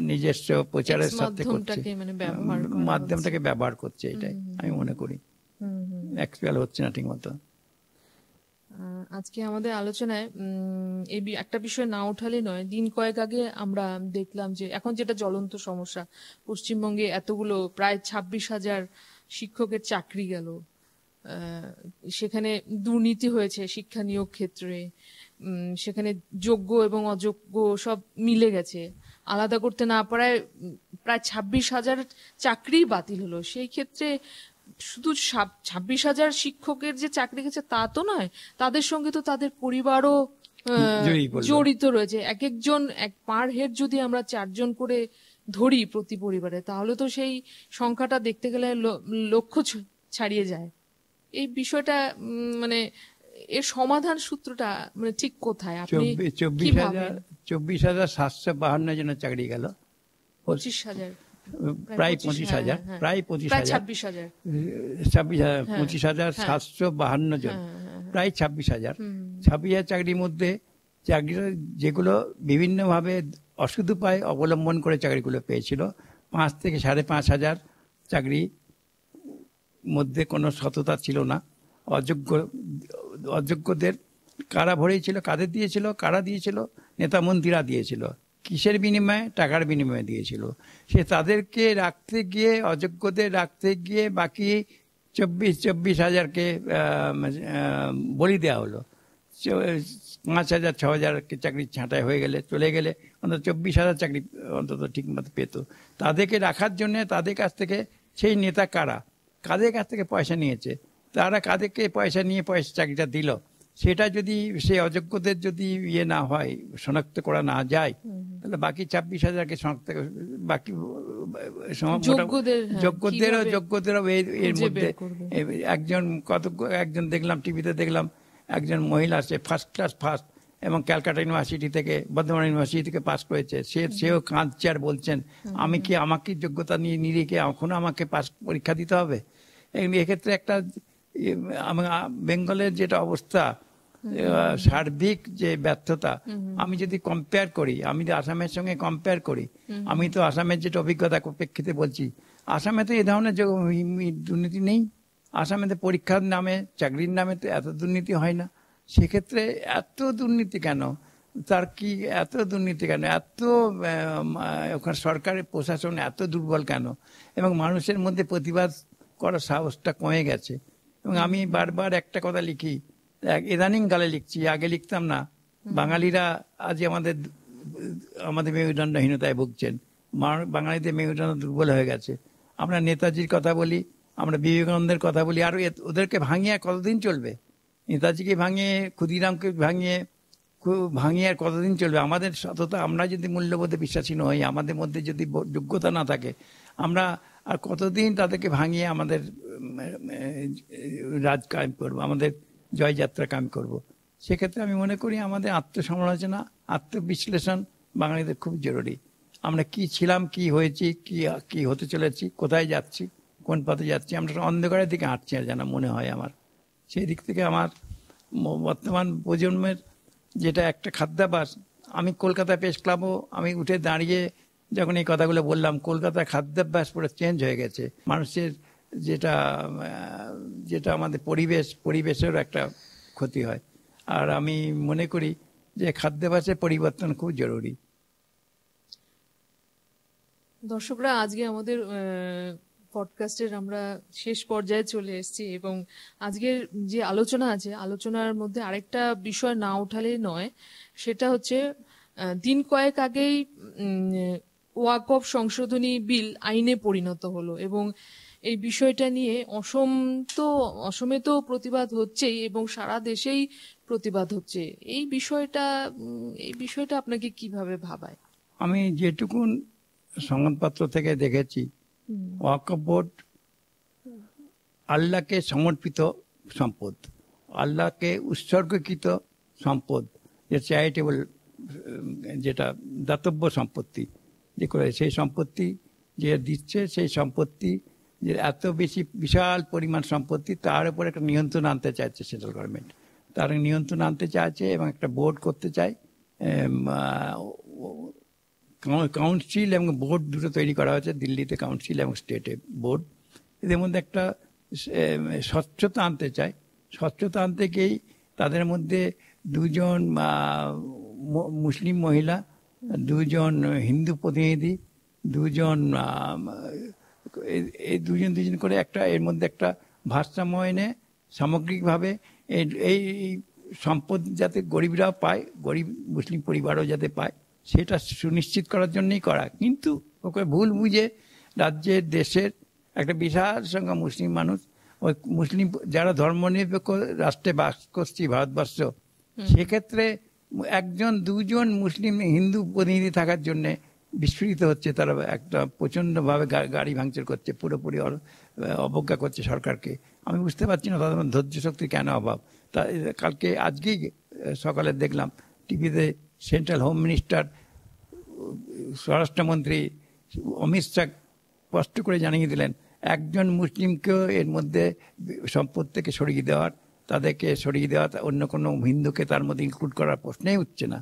নিজস্ব প্রচারের সাথে করছে, মাধ্যমটাকে ব্যবহার করছে, এটাই আমি মনে করি অ্যাকচুয়াল হচ্ছে না ঠিক মতো। আজকে আমাদের আলোচনায় এই একটা বিষয় না ওঠালে নয়। দিন কয়েক আগে আমরা দেখলাম যে এখন যেটা জ্বলন্ত সমস্যা, পশ্চিমবঙ্গে এতগুলো প্রায় 26,000 শিক্ষকের চাকরি গেল, সেখানে দুর্নীতি হয়েছে শিক্ষা নিয়োগ ক্ষেত্রে, সেখানে যোগ্য এবং অযোগ্য সব মিলে গেছে, আলাদা করতে না পারায় প্রায় 26,000 চাকরি বাতিল হলো। সেই ক্ষেত্রে শুধু 26,000 শিক্ষকের যে চাকরি গেছে তা তো নয়, তাদের সঙ্গে তো তাদের পরিবারও জড়িত রয়েছে। একজন পার হেড যদি আমরা 4 জন করে ধরি প্রতি পরিবারে, তাহলে তো সেই সংখ্যাটা দেখতে গেলে লক্ষ্য ছাড়িয়ে যায়। এই বিষয়টা মানে এর সমাধান সূত্রটা মানে ঠিক কোথায়? আপনি 24,752 জনের চাকরি গেল, 25,000 প্রায় 25,000, প্রায় 26,000, 25,752 জন, প্রায় 26,000 চাকরির মধ্যে চাকরিটা যেগুলো বিভিন্নভাবে অসুধ উপায় অবলম্বন করে চাকরিগুলো পেয়েছিল, 5 থেকে 5,500 চাকরি মধ্যে কোনো সততা ছিল না। অযোগ্যদের কারা ভরেছিল, কাদের দিয়েছিল, কারা দিয়েছিল, নেতা মন্ত্রীরা দিয়েছিল। কিসের বিনিময়ে? টাকার বিনিময়ে দিয়েছিল। সে তাদেরকে রাখতে গিয়ে, অযোগ্যদের রাখতে গিয়ে বাকি 24,000কে বলি দেওয়া হলো। 5,000 6,000 চাকরি ছাঁটাই হয়ে গেলে চলে গেলে অন্তত 24,000 চাকরি অন্তত ঠিক মতো পেত। তাদেরকে রাখার জন্য তাদের কাছ থেকে সেই নেতা কারা, কাদের কাছ থেকে পয়সা নিয়েছে, তারা কাদেরকে পয়সা নিয়ে চাকরিটা দিল, সেটা যদি সেই অযোগ্যদের যদি ইয়ে না হয়, শনাক্ত করা না যায়, তাহলে বাকি 26,000কে শনাক্ত, বাকি যোগ্যদেরও এর মধ্যে একজন দেখলাম টিভিতে, দেখলাম একজন মহিলা, সে ফার্স্ট ক্লাস ফার্স্ট এবং ক্যালকাটা ইউনিভার্সিটি থেকে, বর্ধমান ইউনিভার্সিটি থেকে পাস করেছে, সেও কাঁদছে আর বলছেন আমাকে যোগ্যতা নিয়ে নিরিখে এখনো আমাকে পাস পরীক্ষা দিতে হবে। এক্ষেত্রে একটা বেঙ্গলের যেটা অবস্থা, সার্বিক যে ব্যর্থতা, আমি যদি কম্পেয়ার করি, আমি যদি আসামের সঙ্গে কম্পেয়ার করি, আমি তো আসামের যেটা অভিজ্ঞতা প্রেক্ষিতে বলছি, আসামে তো এ ধরনের দুর্নীতি নেই। আসামে তো পরীক্ষার নামে, চাকরির নামে তো এত দুর্নীতি হয় না। সেক্ষেত্রে এত দুর্নীতি কেন, তার কি এত দুর্নীতি কেন, এত ওখানে সরকারের প্রশাসন এত দুর্বল কেন, এবং মানুষের মধ্যে প্রতিবাদ করার সাহসটা কমে গেছে। এবং আমি বারবার একটা কথা লিখি, ইদানিং কালে লিখছি, আগে লিখতাম না। বাঙালিরা আজ আমাদের মেরুদণ্ডহীনতায় ভুগছেন, বাঙালিদের মেরুদণ্ড দুর্বল হয়ে গেছে। আমরা নেতাজির কথা বলি, আমরা বিবেকানন্দের কথা বলি, আর ওদেরকে ভাঙিয়ে কতদিন চলবে? নেতাজিকে ভাঙিয়ে, ক্ষুদিরামকে ভাঙিয়ে আর কতদিন চলবে? আমাদের সততা, আমরা যদি মূল্যবোধে বিশ্বাসী নই, আমাদের মধ্যে যদি যোগ্যতা না থাকে, আমরা আর কতদিন তাদেরকে ভাঙিয়ে আমাদের রাজ কায়েম করবো, আমাদের জয়যাত্রা কায়েম করব? সেক্ষেত্রে আমি মনে করি আমাদের আত্মসমালোচনা, আত্মবিশ্লেষণ বাঙালিদের খুব জরুরি। আমরা কি ছিলাম, কি হয়েছি, কি হতে চলেছি, কোথায় যাচ্ছি, কোন পথে যাচ্ছি, আমরা অন্ধকারের দিকে হাঁটছি আর যেন মনে হয় আমার। সেই দিক থেকে আমার বর্তমান প্রজন্মের যেটা একটা খাদ্যাভ্যাস, আমি কলকাতা প্রেস ক্লাবও আমি উঠে দাঁড়িয়ে যখন এই কথাগুলো বললাম, কলকাতার খাদ্যাভ্যাস পুরো চেঞ্জ হয়ে গেছে। মানুষের যেটা আমাদের পরিবেশেরও একটা ক্ষতি হয়। আর আমি মনে করি যে খাদ্যাভ্যাসের পরিবর্তন খুব জরুরি। দর্শকরা, আজকে আমাদের পডকাস্টের আমরা শেষ পর্যায়ে চলে এসেছি, এবং আজকের যে আলোচনা আছে, আলোচনার মধ্যে আরেকটা বিষয় না ওঠালে নয়, সেটা হচ্ছে দিন কয়েক আগেই ওয়াকফ সংশোধনী বিল আইনে পরিণত হলো, এবং এই বিষয়টা নিয়ে অসমে তো প্রতিবাদ হচ্ছেই, এবং সারা দেশেই প্রতিবাদ হচ্ছে। এই বিষয়টা আপনাকে কিভাবে ভাবায়? আমি যেটুকুন সংবাদপত্র থেকে দেখেছি, ওয়াকফ বোর্ড আল্লাহকে সমর্পিত সম্পদ, আল্লাহকে উৎসর্গকৃত সম্পদ, যে চ্যারিটেবল, যেটা দাতব্য সম্পত্তি যে করে, সেই সম্পত্তি যে দিচ্ছে, সেই সম্পত্তি যে এত বেশি বিশাল পরিমাণ সম্পত্তি, তার উপর একটা নিয়ন্ত্রণ আনতে চাইছে সেন্ট্রাল গভর্নমেন্ট। তার নিয়ন্ত্রণ আনতে চাইছে এবং একটা বোর্ড করতে চায়, কাউন্সিল এবং বোর্ড দুটো তৈরি করা হয়েছে দিল্লিতে, কাউন্সিল এবং স্টেটে বোর্ড। এদের মধ্যে একটা স্বচ্ছতা আনতে চায়। স্বচ্ছতা আনতে গিয়েই তাদের মধ্যে 2জন মুসলিম মহিলা, 2জন হিন্দু প্রতিনিধি, 2জন এই দুজন করে একটা, এর মধ্যে একটা ভারসাম্য এনে সামগ্রিকভাবে এই সম্পদ যাতে গরিবরাও পায়, গরিব মুসলিম পরিবারও যাতে পায়, সেটা সুনিশ্চিত করার জন্যই করা। কিন্তু ওকে ভুল বুঝে রাজ্যের, দেশের একটা বিশাল সংখ্যা মুসলিম মানুষ, ওই মুসলিম যারা ধর্মনিরপেক্ষ রাষ্ট্রে বাস করছি ভারতবর্ষ, সেক্ষেত্রে 1জন 2জন মুসলিম হিন্দু প্রতিনিধি থাকার জন্যে বিস্ফোরিত হচ্ছে। তারা একটা প্রচণ্ডভাবে গাড়ি ভাঙচুর করছে, পুরোপুরি অবজ্ঞা করছে সরকারকে। আমি বুঝতে পারছি না তাদের ধৈর্য শক্তির কেন অভাব। আজকেই সকালে দেখলাম টিভিতে, সেন্ট্রাল হোম মিনিস্টার, স্বরাষ্ট্রমন্ত্রী অমিত শাহ স্পষ্ট করে জানিয়ে দিলেন, 1জন মুসলিমকেও এর মধ্যে সম্পদ থেকে সরিয়ে দেওয়ার, তাদেরকে সরিয়ে দেওয়া, অন্য কোনো হিন্দুকে তার মধ্যে ইনক্লুড করার প্রশ্নই উঠছে না।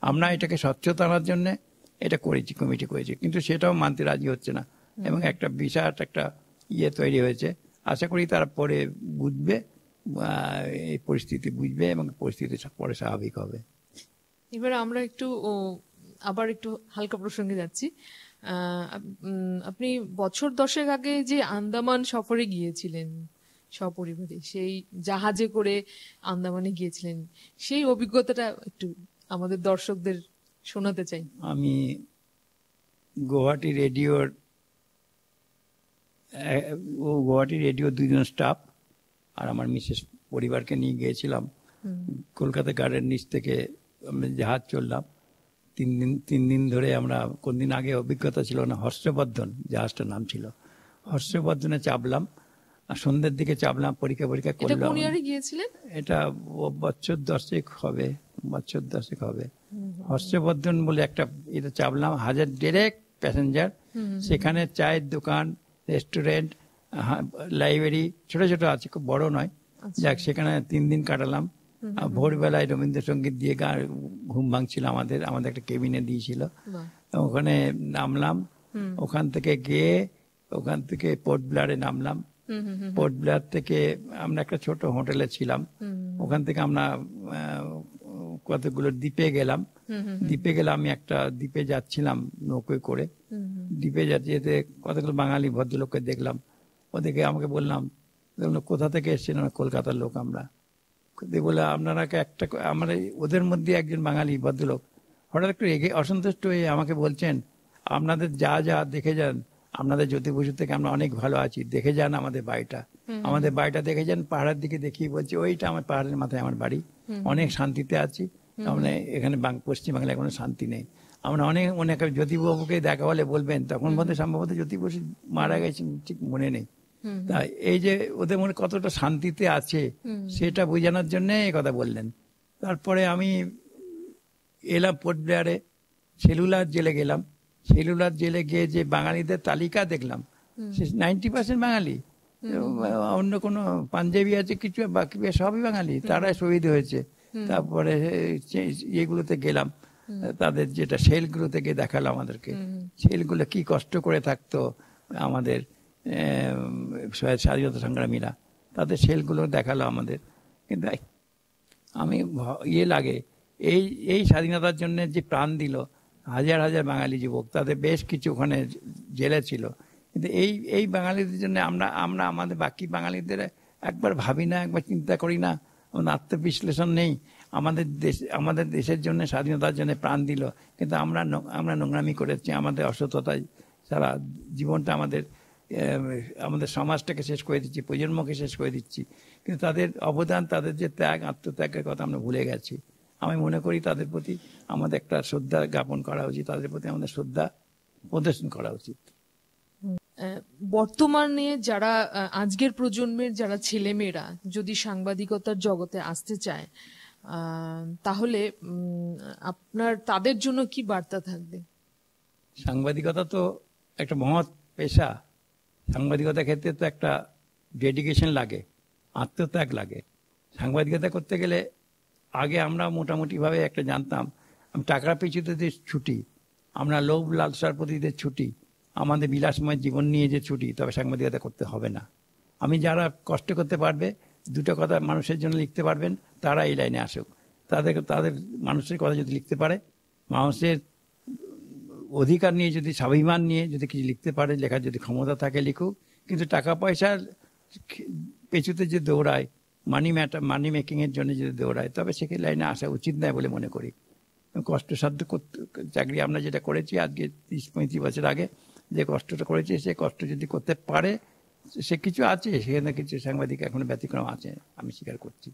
আমরা এটাকে স্বচ্ছতা আনার জন্যে এটা করেছি, কমিটি করেছি, কিন্তু সেটাও মানতে রাজি হচ্ছে না, এবং একটা বিশাল একটা তৈরি হয়েছে। আশা করি তারা পরে বুঝবে, এই পরিস্থিতি বুঝবে এবং পরিস্থিতি পরে স্বাভাবিক হবে। এবার আমরা আবার একটু হালকা প্রসঙ্গে যাচ্ছি। আপনি বছর 10 আগে যে আন্দামান সফরে গিয়েছিলেন, সপরিবারে সেই জাহাজে করে আন্দামানে গিয়েছিলেন, সেই অভিজ্ঞতাটা একটু আমাদের দর্শকদের শোনাতে চাই। আমি গুয়াহাটি রেডিওর গুয়াহাটি রেডিও 2 জন স্টাফ আর আমার মিসেস পরিবারকে নিয়ে গিয়েছিলাম। কলকাতা গার্ডেন নিচ থেকে আমরা জাহাজ চললাম। 3 দিন ধরে আমরা, কোনদিন আগে অভিজ্ঞতা ছিল না, হর্ষবর্ধন জাহাজটার নাম ছিল। হর্ষবর্ধনে চাপলাম আর সন্ধ্যের দিকে চাপলাম, পরীক্ষা এটা করলাম। কোন ইয়ারে গিয়েছিলেন? এটা বছর 10 হবে। হর্ষবর্ধন বলে একটা এটা চাপলাম, 1000 ডিরেক্ট প্যাসেঞ্জার। সেখানে চায়ের দোকান, রেস্টুরেন্ট, লাইব্রেরি ছোট ছোট আছে, খুব বড় নয়। যাক, সেখানে 3 দিন কাটালাম। ভোরবেলায় রবীন্দ্রসঙ্গীত দিয়ে ঘুম ভাঙছিল আমাদের একটা কেবিনে দিয়েছিল। ওখানে নামলাম, ওখান থেকে পোর্ট ব্লেয়ারে নামলাম। পোর্ট ব্লেয়ার থেকে আমরা একটা ছোট হোটেলে ছিলাম। ওখান থেকে আমরা কতগুলো দ্বীপে গেলাম। আমি একটা দ্বীপে যাচ্ছিলাম নৌকোয় করে। দ্বীপে যেতে কতগুলো বাঙালি ভদ্রলোককে দেখলাম। ওদেরকে আমাকে বললাম, কোথা থেকে এসেছেন? কলকাতার লোক আমরা। বলে আপনারা আমরা ওদের মধ্যে একজন বাঙালি ভদ্রলোক হঠাৎ একটু অসন্তুষ্ট হয়ে আমাকে বলছেন, আপনাদের যা দেখে যান, আপনাদের জ্যোতির্বসু থেকে আমরা অনেক ভালো আছি, দেখে যান আমাদের বাড়িটা দেখে যান। পাহাড়ের দিকে দেখিয়ে বলছে, ওইটা আমার পাহাড়ের মাথায় আমার বাড়ি, অনেক শান্তিতে আছি। আমরা এখানে পশ্চিমবাংলায় কোনো শান্তি নেই। আমরা অনেক জ্যোতিবাবুকে দেখা হলে বলবেন, তখন বলতে সম্ভবত জ্যোতির্বসু মারা গেছেন, ঠিক মনে নেই। তা এই যে ওদের মনে কতটা শান্তিতে আছে সেটা বোঝানোর জন্য এই কথা বললেন। তারপরে আমি এলাম পোর্ট ব্লেয়ারে, সেলুলার জেলে গেলাম। সেলুলার জেলে গিয়ে যে বাঙালিদের তালিকা দেখলাম, 90% বাঙালি। অন্য কোনো পাঞ্জাবি আছে কিছু, বাকি সবই বাঙালি, তারা শহীদ হয়েছে। তারপরে এগুলোতে গেলাম, তাদের যেটা সেলগুলোতে গিয়ে দেখালো আমাদেরকে, সেলগুলো কি কষ্ট করে থাকতো আমাদের স্বাধীনতা সংগ্রামীরা, তাদের সেলগুলো দেখালো আমাদের। কিন্তু আমি লাগে এই স্বাধীনতার জন্য যে প্রাণ দিল হাজার হাজার বাঙালি যুবক, তাদের বেশ কিছু ওখানে জেলে ছিল। কিন্তু এই বাঙালিদের জন্য আমরা আমাদের বাকি বাঙালিদের একবার ভাবি না, একবার চিন্তা করি না, আত্মবিশ্লেষণ নেই। আমাদের দেশের জন্য, স্বাধীনতার জন্য প্রাণ দিল, কিন্তু আমরা নোংরামি করেছি, আমাদের অসততায় সারা জীবনটা আমাদের সমাজটাকে শেষ করে দিচ্ছি, প্রজন্মকে শেষ করে দিচ্ছি। কিন্তু তাদের অবদান, তাদের যে আত্মত্যাগের কথা আমরা ভুলে গেছি। আমি মনে করি তাদের প্রতি আমাদের একটা শ্রদ্ধা জ্ঞাপন করা উচিত, তাদের প্রতি আমাদের শ্রদ্ধা প্রদর্শন করা উচিত। বর্তমানে যারা আজকের প্রজন্মের যারা ছেলেমেয়েরা যদি সাংবাদিকতার জগতে আসতে চায়, তাহলে আপনার তাদের জন্য কি বার্তা থাকবে? সাংবাদিকতা তো একটা মহৎ পেশা। সাংবাদিকতার ক্ষেত্রে তো একটা ডেডিকেশন লাগে, আত্মত্যাগ লাগে। সাংবাদিকতা করতে গেলে আগে আমরা মোটামুটিভাবে একটা জানতাম, টাকার পিছুতে যে ছুটি, আমরা লোভ লালসার প্রতি যে ছুটি, আমাদের বিলাসময় জীবন নিয়ে যে ছুটি, তবে সাংবাদিকতা করতে হবে না। যারা কষ্ট করতে পারবে, দুটো কথা মানুষের জন্য লিখতে পারবেন, তারা এই লাইনে আসুক। তাদের মানুষের কথা যদি লিখতে পারে, মানুষের অধিকার নিয়ে, যদি স্বাভিমান নিয়ে যদি কিছু লিখতে পারে, লেখার যদি ক্ষমতা থাকে লিখুক। কিন্তু টাকা পয়সার পেছুতে যে দৌড়ায়, মানি মেকিং এর জন্য যদি দৌড়ায়, তবে সেখানে লাইনে আসা উচিত নয় বলে মনে করি। কষ্টসাধ্য চাকরি আমরা যেটা করেছি আজকে 30-35 বছর আগে, যে কষ্টটা করেছি, সে কষ্ট যদি করতে পারে, সে কিছু আছে, সেখানে কিছু সাংবাদিক এখনো ব্যতিক্রম আছে, আমি স্বীকার করছি।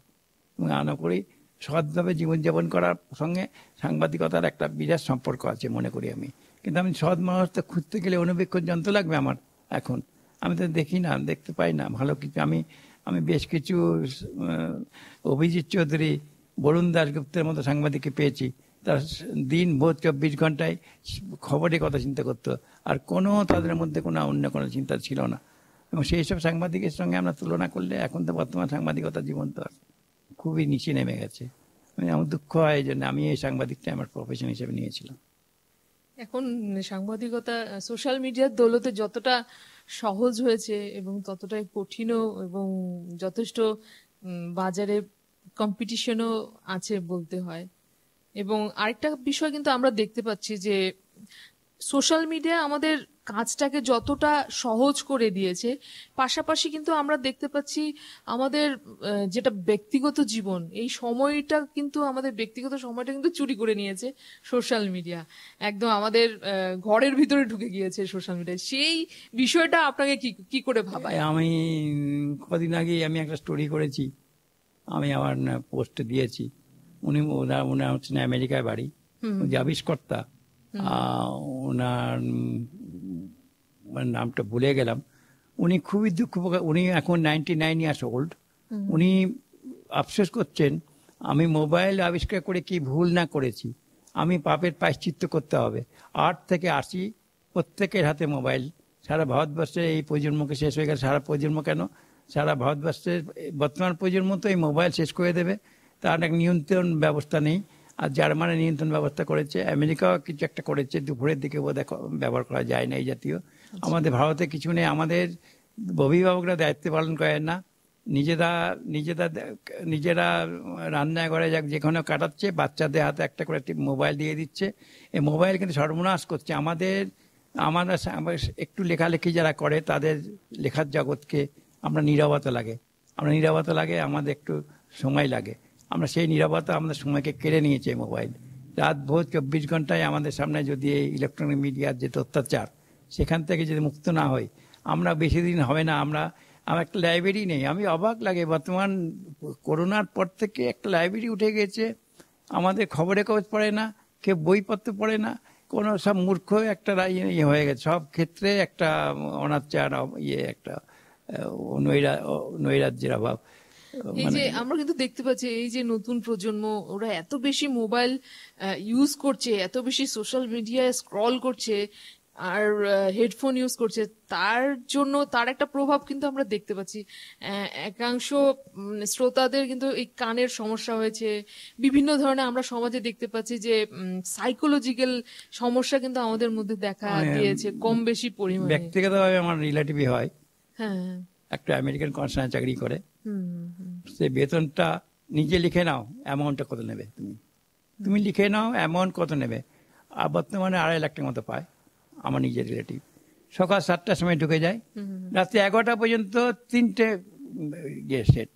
এবং আশা করি সৎভাবে জীবনযাপন করার সঙ্গে সাংবাদিকতার একটা বিরাট সম্পর্ক আছে মনে করি আমি। কিন্তু আমি সৎ মানুষটা খুঁজতে গেলে অনুবীক্ষণ যন্ত্র লাগবে আমার। এখন আমি তো দেখি না, দেখতে পাই না ভালো কিছু। আমি বেশ কিছু অভিজিৎ চৌধুরী, বরুণ দাশগুপ্তের মতো সাংবাদিককে পেয়েছি, তার দিন ভোর 24 ঘন্টায় খবরের কথা চিন্তা করতো, আর তাদের মধ্যে অন্য কোনো চিন্তা ছিল না। এবং সেই সব সাংবাদিকের সঙ্গে আমরা তুলনা করলে এখন তো বর্তমান সাংবাদিকতার জীবন তো খুবই নিচে নেমে গেছে। আমার দুঃখ হয় এই জন্য আমি এই সাংবাদিকটা আমার প্রফেশন হিসেবে নিয়েছিলাম। এখন সাংবাদিকতা সোশ্যাল মিডিয়ার দৌলতে যতটা সহজ হয়েছে এবং ততটাই কঠিনও, এবং যথেষ্ট বাজারে কম্পিটিশনও আছে বলতে হয়। এবং আরেকটা বিষয় কিন্তু আমরা দেখতে পাচ্ছি যে সোশ্যাল মিডিয়া আমাদের কাজটাকে যতটা সহজ করে দিয়েছে, পাশাপাশি কিন্তু আমরা দেখতে পাচ্ছি আমাদের যেটা ব্যক্তিগত জীবন, এই সময়টা কিন্তু আমাদের ব্যক্তিগত সময়টা কিন্তু চুরি করে নিয়েছে সোশ্যাল মিডিয়া। একদম আমাদের ঘরের ভিতরে ঢুকে গিয়েছে সোশ্যাল মিডিয়া। সেই বিষয়টা আপনাকে কি কি করে ভাবায়? আমি কদিন আগে আমি একটা স্টোরি করেছি, আমি আমার পোস্টে দিয়েছি। ওনার হচ্ছেন আমেরিকায় বাড়ি, যে আবিষ্কর্তা, ওনার নামটা ভুলে গেলাম। উনি খুবই উনি এখন 99 ইয়ার্স ওল্ড। উনি আফসোস করছেন, আমি মোবাইল আবিষ্কার করে কি ভুল না করেছি, আমি পাপের প্রায়শ্চিত্ত করতে হবে। 8 থেকে 80 প্রত্যেকের হাতে মোবাইল। সারা ভারতবর্ষে এই প্রজন্মকে শেষ হয়ে গেছে। সারা প্রজন্ম কেন, সারা ভারতবর্ষের বর্তমান প্রজন্ম তো এই মোবাইল শেষ করে দেবে। তার এক নিয়ন্ত্রণ ব্যবস্থা নেই। আর জার্মানি নিয়ন্ত্রণ ব্যবস্থা করেছে, আমেরিকাও কিছু একটা করেছে, দুপুরের দিকে বোধহয় ব্যবহার করা যায় না এই জাতীয়। আমাদের ভারতে কিছু নেই। আমাদের অভিভাবকরা দায়িত্ব পালন করেন না, নিজেরা নিজেরা নিজেরা রান্নাঘরে যেখানে কাটাচ্ছে, বাচ্চাদের হাতে একটা করে মোবাইল দিয়ে দিচ্ছে। এই মোবাইল কিন্তু সর্বনাশ করছে আমাদের। আমরা একটু লেখালেখি যারা করে তাদের লেখার জগৎকে আমরা নীরবতা লাগে, আমাদের একটু সময় লাগে। আমরা সেই নীরবতা আমাদের সময়কে কেড়ে নিয়েছে মোবাইল। রাত ভোর 24 ঘন্টায় আমাদের সামনে যদি এই ইলেকট্রনিক মিডিয়ার যে অত্যাচার, সেখান থেকে যদি মুক্ত না হই, আমরা বেশি দিন হবে না। আমার একটা লাইব্রেরি নেই, আমি অবাক লাগে। বর্তমান করোনার পর থেকে একটা লাইব্রেরি উঠে গেছে, আমাদের খবরের কাগজ পড়ে না, কেউ বইপত্র পড়ে না, কোনো সব মূর্খ একটা ইয়ে হয়ে গেছে। সব ক্ষেত্রে একটা অনাচার, একটা নৈরাজ্যের অভাব। এই যে আমরা কিন্তু দেখতে পাচ্ছি, এই যে নতুন প্রজন্ম, ওরা এত বেশি মোবাইল ইউজ করছে, এত বেশি সোশ্যাল মিডিয়ায় স্ক্রল করছে আর হেডফোন ইউজ করছে, তার জন্য তার একটা প্রভাব কিন্তু আমরা দেখতে পাচ্ছি। একাংশ শ্রোতাদের কিন্তু এই কানের সমস্যা হয়েছে, বিভিন্ন ধরনের আমরা সমাজে দেখতে পাচ্ছি যে সাইকোলজিক্যাল সমস্যা কিন্তু আমাদের মধ্যে দেখা দিয়েছে কম বেশি পরিমাণে। ব্যক্তিগতভাবে আমার রিলেটিভই হয়, হ্যাঁ, একটা আমেরিকান কনসার্নে চাকরি করে। সে বেতনটা নিজে লিখে নাও, অ্যামাউন্টটা কত নেবে, তুমি লিখে নাও অ্যামাউন্ট কত নেবে। আর বর্তমানে 2.5 লাখ টাকা মতো পায় আমার নিজের রিলেটিভ। সকাল 7টার সময় ঢুকে যায়, রাত্রি 11টা পর্যন্ত 3টে সেট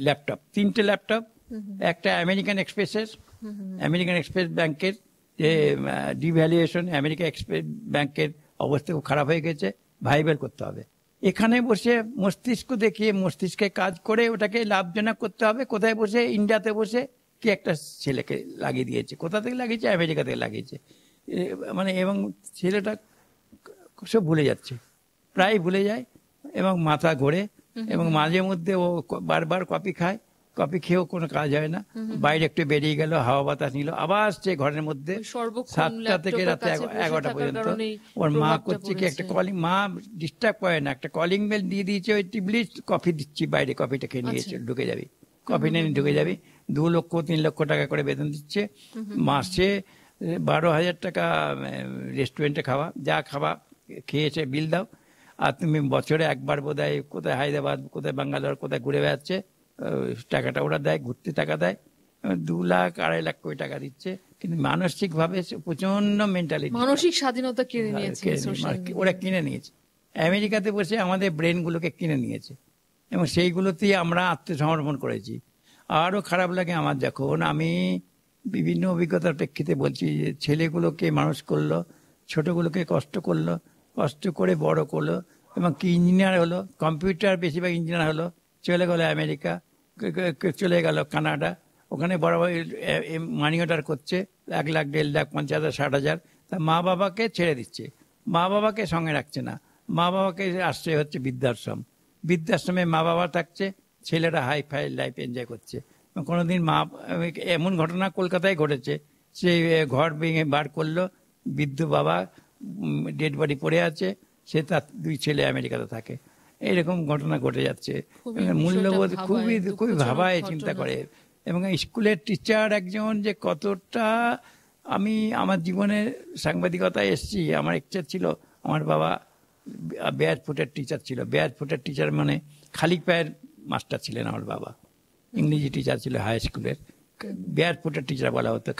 ল্যাপটপ, 3টে ল্যাপটপ। একটা আমেরিকান এক্সপ্রেস ব্যাংকের যে ডিভ্যালুয়েশন, আমেরিকা এক্সপ্রেস ব্যাংকের অবস্থা খুব খারাপ হয়ে গেছে, ভাইবেল করতে হবে। এখানে বসে মস্তিষ্ক দেখিয়ে মস্তিষ্কে কাজ করে ওটাকে লাভজনক করতে হবে। কোথায় বসে? ইন্ডিয়াতে বসে কি একটা ছেলেকে লাগিয়ে দিয়েছে। কোথা থেকে লাগিয়েছে? আমেরিকা থেকে লাগিয়েছে। এবং ছেলেটা সব ভুলে যাচ্ছে, প্রায় ভুলে যায় এবং মাথা ঘোরে, এবং মাঝে মধ্যে ও বারবার কফি খায়, কফি খেয়েও কোনো কাজ হয় না। বাইরে একটু বেরিয়ে গেল, হাওয়া বাতাস নিল, আবার সে ঘরের মধ্যে 7টা থেকে রাতে 11টা পর্যন্ত। ওর মা করছে কি, একটা কলিং, মা ডিস্টার্ব করে না, একটা কলিং বেল দিয়ে দিয়েছে, ওই টিপলি কফি দিচ্ছি বাইরে, কফিটা খেয়ে নিয়েছে, ঢুকে যাবি, কফি নিয়ে ঢুকে যাবি। 2 লক্ষ 3 লক্ষ টাকা করে বেতন দিচ্ছে, মাসে 12,000 টাকা রেস্টুরেন্টে খাওয়া, যা খাওয়া খেয়েছে বিল দাও। আর তুমি বছরে একবার বোধহয় কোথায় হায়দ্রাবাদ, কোথায় ব্যাঙ্গালোর, কোথায় ঘুরে বেড়াচ্ছে, টাকাটা ওরা দেয়, ঘুরতে টাকা দেয়। 2 লাখ 2.5 লাখ কোটি টাকা দিচ্ছে, কিন্তু মানসিক ভাবে প্রচন্ড মেন্টালিটি, মানসিক স্বাধীনতা কেড়ে নিয়েছে ওরা কিনে নিয়েছে। আমেরিকাতে বসে আমাদের ব্রেন গুলোকে কিনে নিয়েছে, এবং সেইগুলোতেই আমরা আত্মসমর্পণ করেছি। আরও খারাপ লাগে আমার, যখন আমি বিভিন্ন অভিজ্ঞতার প্রেক্ষিতে বলছি, যে ছেলেগুলোকে মানুষ করলো, ছোটগুলোকে কষ্ট করলো, কষ্ট করে বড় করলো, এবং কি ইঞ্জিনিয়ার হলো, কম্পিউটার বেশিরভাগ ইঞ্জিনিয়ার হলো, চলে গেল আমেরিকা, চলে গেল কানাডা, ওখানে বড় বড় মানি অর্ডার করছে, 1 লাখ 1.5 লাখ 50,000 60,000। তা মা বাবাকে ছেড়ে দিচ্ছে, মা বাবাকে সঙ্গে রাখছে না, মা বাবাকে আশ্রয় হচ্ছে বৃদ্ধাশ্রমে মা বাবা থাকছে, ছেলেরা হাই ফাই লাইফ এনজয় করছে। কোনোদিন এমন ঘটনা কলকাতায় ঘটেছে, সে ঘর ভেঙে বার করলো, বৃদ্ধ বাবা ডেড বডি পড়ে আছে, সে তার 2 ছেলে আমেরিকাতে থাকে। এইরকম ঘটনা ঘটে যাচ্ছে। মূল্যবোধ খুবই ভাবায়, চিন্তা করে। এবং স্কুলের টিচার একজন যে কতটা, আমি আমার জীবনে সাংবাদিকতায় এসেছি, আমার ইচ্ছা ছিল, আমার বাবা বেয়ার ফুটের টিচার ছিল। বেয়ার ফুটের টিচার মানে খালি পায়ের মাস্টার ছিলেন আমার বাবা, ইংরেজি টিচার ছিল হাই স্কুলের, বেয়ার ফুটের টিচার বলা হতো।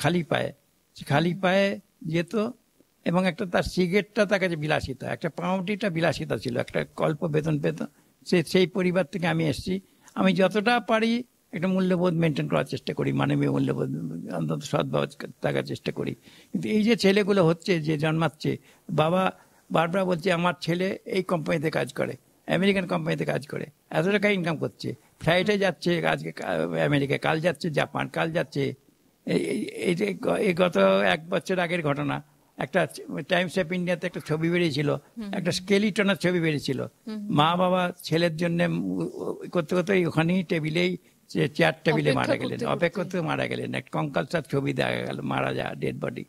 খালি পায়ে যেত এবং একটা তার সিগারেটটা তার কাছে বিলাসিতা, একটা পাউরুটিটা বিলাসিতা ছিল, একটা অল্প বেতন পেত। সেই পরিবার থেকে আমি এসেছি। আমি যতটা পারি একটা মূল্যবোধ মেনটেন করার চেষ্টা করি, মানবীয় মূল্যবোধ, অন্তত সদ্ভাব থাকার চেষ্টা করি। কিন্তু এই যে ছেলেগুলো হচ্ছে, যে জন্মাচ্ছে, বাবা বারবার বলছে আমার ছেলে এই কোম্পানিতে কাজ করে, আমেরিকান কোম্পানিতে কাজ করে, এত টাকা ইনকাম করছে, ফ্লাইটে যাচ্ছে, আজকে আমেরিকা, কাল যাচ্ছে জাপান, কাল যাচ্ছে। এই যে এই গত 1 বছর আগের ঘটনা, একটা টাইমস অফ ইন্ডিয়াতে একটা ছবি বেরিয়েছিল, একটা স্কেলিটনের ছবি বেরিয়েছিল। মা বাবা ছেলের জন্য করতে করতে ওখানেই টেবিলেই, চেয়ার টেবিলে মারা গেলেন, অপেক্ষা করতে মারা গেলেন। একটা কঙ্কালসার ছবি দেখা গেল, মারা যায়, ডেড বডি।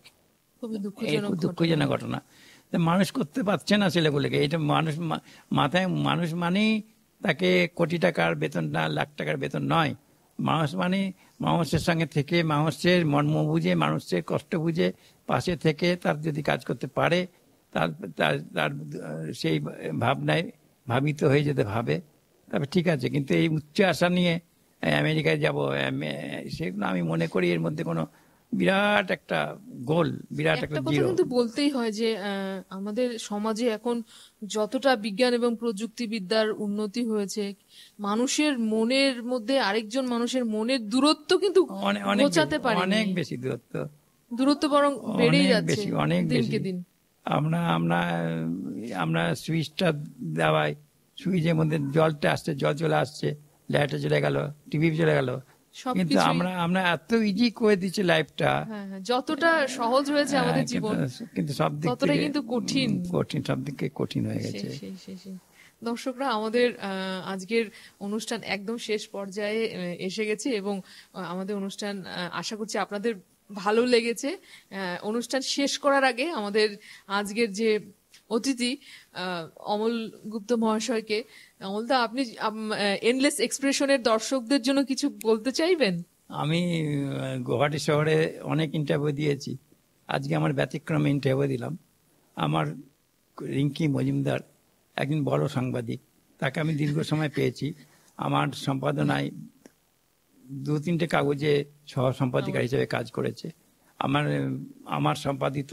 এই খুব দুঃখজনক ঘটনা। মানুষ করতে পারছে না ছেলেগুলোকে। এটা মানুষ মাথায়, মানুষ মানেই তাকে কোটি টাকার বেতন না, লাখ টাকার বেতন নয়। মানুষ মানে মানুষের সঙ্গে থেকে, মানুষের মর্ম বুঝে, মানুষের কষ্ট বুঝে পাশে থেকে তার যদি কাজ করতে পারে, তার তার তার সেই ভাবনায় ভাবিত হয়ে যেতে ভাবে, তবে ঠিক আছে। কিন্তু এই উচ্চ আশা নিয়ে আমেরিকায় যাব, সেগুলো আমি মনে করি এর মধ্যে কোনো বিরাট একটা গোল, বিরাট একটা কথা কিন্তু বলতেই হয় যে আমাদের সমাজে এখন যতটা বিজ্ঞান এবং প্রযুক্তিবিদ্যার উন্নতি হয়েছে, মানুষের মনের মধ্যে আরেকজন মানুষের মনের দূরত্ব কিন্তু ঘোচাতে পারে, অনেক বেশি দূরত্ব বরং বেড়েই যাচ্ছে অনেক দিনকে দিন। আমরা আমরা আমরা সুইচটা দেওয়াই, সুইচের মধ্যে জলটা আসছে, জল চলে আসছে, লাইটে চলে গেল, টিভি চলে গেল। কিন্তু আমরা এত ইজি করে দিচ্ছি লাইফটা, যতটা সহজ হয়েছে আমাদের জীবন, কিন্তু সব দিক ততটাই কিন্তু কঠিন, সব দিকে কঠিন হয়ে গেছে। দর্শকরা, আমাদের আজকের অনুষ্ঠান একদম শেষ পর্যায়ে এসে গেছে এবং আমাদের অনুষ্ঠান আশা করছি আপনাদের ভালো লেগেছে। অনুষ্ঠান শেষ করার আগে আমাদের আজকের যে অতিথি অমল গুপ্ত মহাশয়কে, অমলদা, আপনি এন্ডলেস এক্সপ্রেশনের দর্শকদের জন্য কিছু বলতে চাইবেন? আমি গুয়াহাটি শহরে অনেক ইন্টারভিউ দিয়েছি, আজকে আমার ব্যতিক্রমে ইন্টারভিউ দিলাম। আমার রিঙ্কি মজুমদার একজন বড় সাংবাদিক, তাকে আমি দীর্ঘ সময় পেয়েছি। আমার সম্পাদনায় 2-3টে কাগজে সহ সম্পাদিকা হিসেবে কাজ করেছে। আমার সম্পাদিত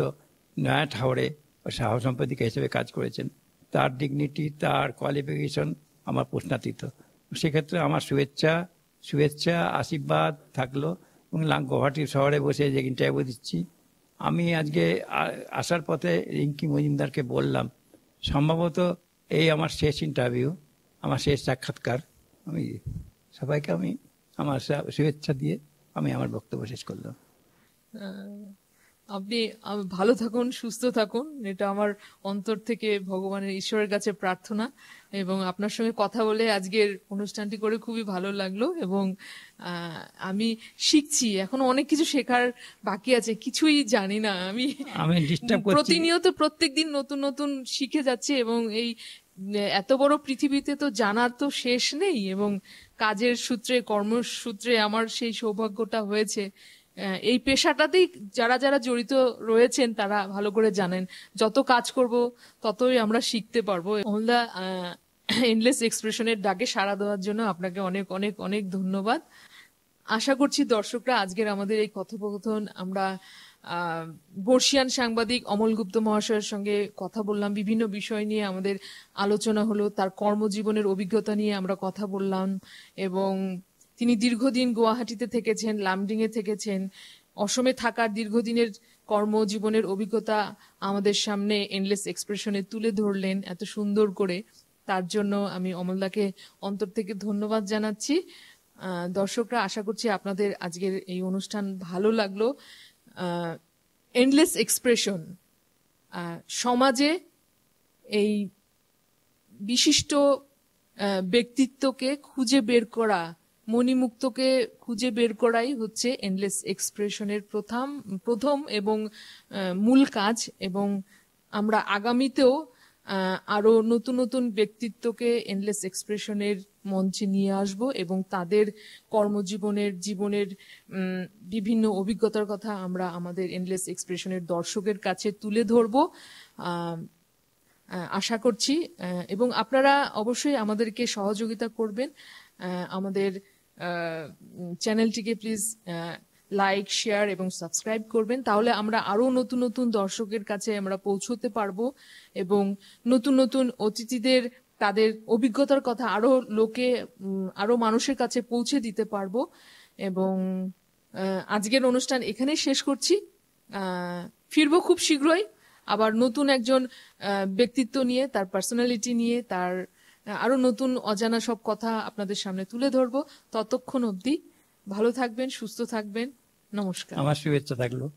নয়া ঠাউরে সহ সম্পাদিকা হিসেবে কাজ করেছেন। তার ডিগনিটি, তার কোয়ালিফিকেশন আমার প্রশ্নাতীত। সেক্ষেত্রে আমার শুভেচ্ছা আশীর্বাদ থাকলো। এবং গুয়াহাটি শহরে বসে যে ইন্টারভিউ দিচ্ছি, আমি আজকে আসার পথে রিঙ্কি মজুমদারকে বললাম, সম্ভবত এই আমার শেষ ইন্টারভিউ, আমার শেষ সাক্ষাৎকার। আমি সবাইকে আমার শুভেচ্ছা দিয়ে আমি আমার বক্তব্য শেষ করলাম। আপনি ভালো থাকুন, সুস্থ থাকুন, এটা আমার অন্তর থেকে ভগবানের, ঈশ্বরের কাছে প্রার্থনা। এবং আপনার সঙ্গে কথা বলে আজকের অনুষ্ঠানটি করে খুবই ভালো লাগলো এবং আমি শিখছি, এখনো অনেক কিছু শেখার বাকি আছে, কিছুই জানি না। আমি প্রতিনিয়ত প্রত্যেকদিন নতুন নতুন শিখে যাচ্ছি এবং এই এত বড় পৃথিবীতে তো জানার তো শেষ নেই। এবং কাজের সূত্রে, কর্মসূত্রে আমার সেই সৌভাগ্যটা হয়েছে। এই পেশাটাতেই যারা যারা জড়িত রয়েছেন তারা ভালো করে জানেন, যত কাজ করব ততই আমরা শিখতে পারবো। অমলদা, এন্ডলেস এক্সপ্রেশনের ডাকে সাড়া দেওয়ার জন্য আপনাকে অনেক অনেক অনেক ধন্যবাদ। আশা করছি দর্শকরা আজকের আমাদের এই কথোপকথন, আমরা বর্ষিয়ান সাংবাদিক অমল গুপ্ত মহাশয়ের সঙ্গে কথা বললাম, বিভিন্ন বিষয় নিয়ে আমাদের আলোচনা হলো, তার কর্মজীবনের অভিজ্ঞতা নিয়ে আমরা কথা বললাম এবং তিনি দীর্ঘদিন গুয়াহাটিতে থেকেছেন, লামডিংয়ে থেকেছেন, অসমে থাকার দীর্ঘদিনের কর্মজীবনের অভিজ্ঞতা আমাদের সামনে এন্ডলেস এক্সপ্রেশনে তুলে ধরলেন এত সুন্দর করে। তার জন্য আমি অমলদাকে অন্তর থেকে ধন্যবাদ জানাচ্ছি। দর্শকরা, আশা করছি আপনাদের আজকের এই অনুষ্ঠান ভালো লাগলো। এন্ডলেস এক্সপ্রেশন সমাজে এই বিশিষ্ট ব্যক্তিত্বকে খুঁজে বের করা, মণিমুক্তকে খুঁজে বের করাই হচ্ছে এন্ডলেস এক্সপ্রেশনের প্রথম এবং মূল কাজ। এবং আমরা আগামীতেও আরো নতুন নতুন ব্যক্তিত্বকে এন্ডলেস এক্সপ্রেশনের মঞ্চে নিয়ে আসব এবং তাদের কর্মজীবনের, জীবনের বিভিন্ন অভিজ্ঞতার কথা আমরা আমাদের এন্ডলেস এক্সপ্রেশনের দর্শকের কাছে তুলে ধরব আশা করছি। এবং আপনারা অবশ্যই আমাদেরকে সহযোগিতা করবেন। আমাদের চ্যানেলটিকে প্লিজ লাইক, শেয়ার এবং সাবস্ক্রাইব করবেন। তাহলে আমরা আরো নতুন নতুন দর্শকের কাছে আমরা পৌঁছতে পারবো এবং নতুন নতুন অতিথিদের তাদের অভিজ্ঞতার কথা আরো মানুষের কাছে পৌঁছে দিতে পারবো। এবং আজকের অনুষ্ঠান এখানেই শেষ করছি। ফিরবো খুব শীঘ্রই আবার নতুন একজন ব্যক্তিত্ব নিয়ে, তার পার্সোনালিটি নিয়ে, তার আরো নতুন অজানা সব কথা আপনাদের সামনে তুলে ধরবো। ততক্ষণ অবধি ভালো থাকবেন, সুস্থ থাকবেন। নমস্কার। আমার শুভেচ্ছা থাকলো।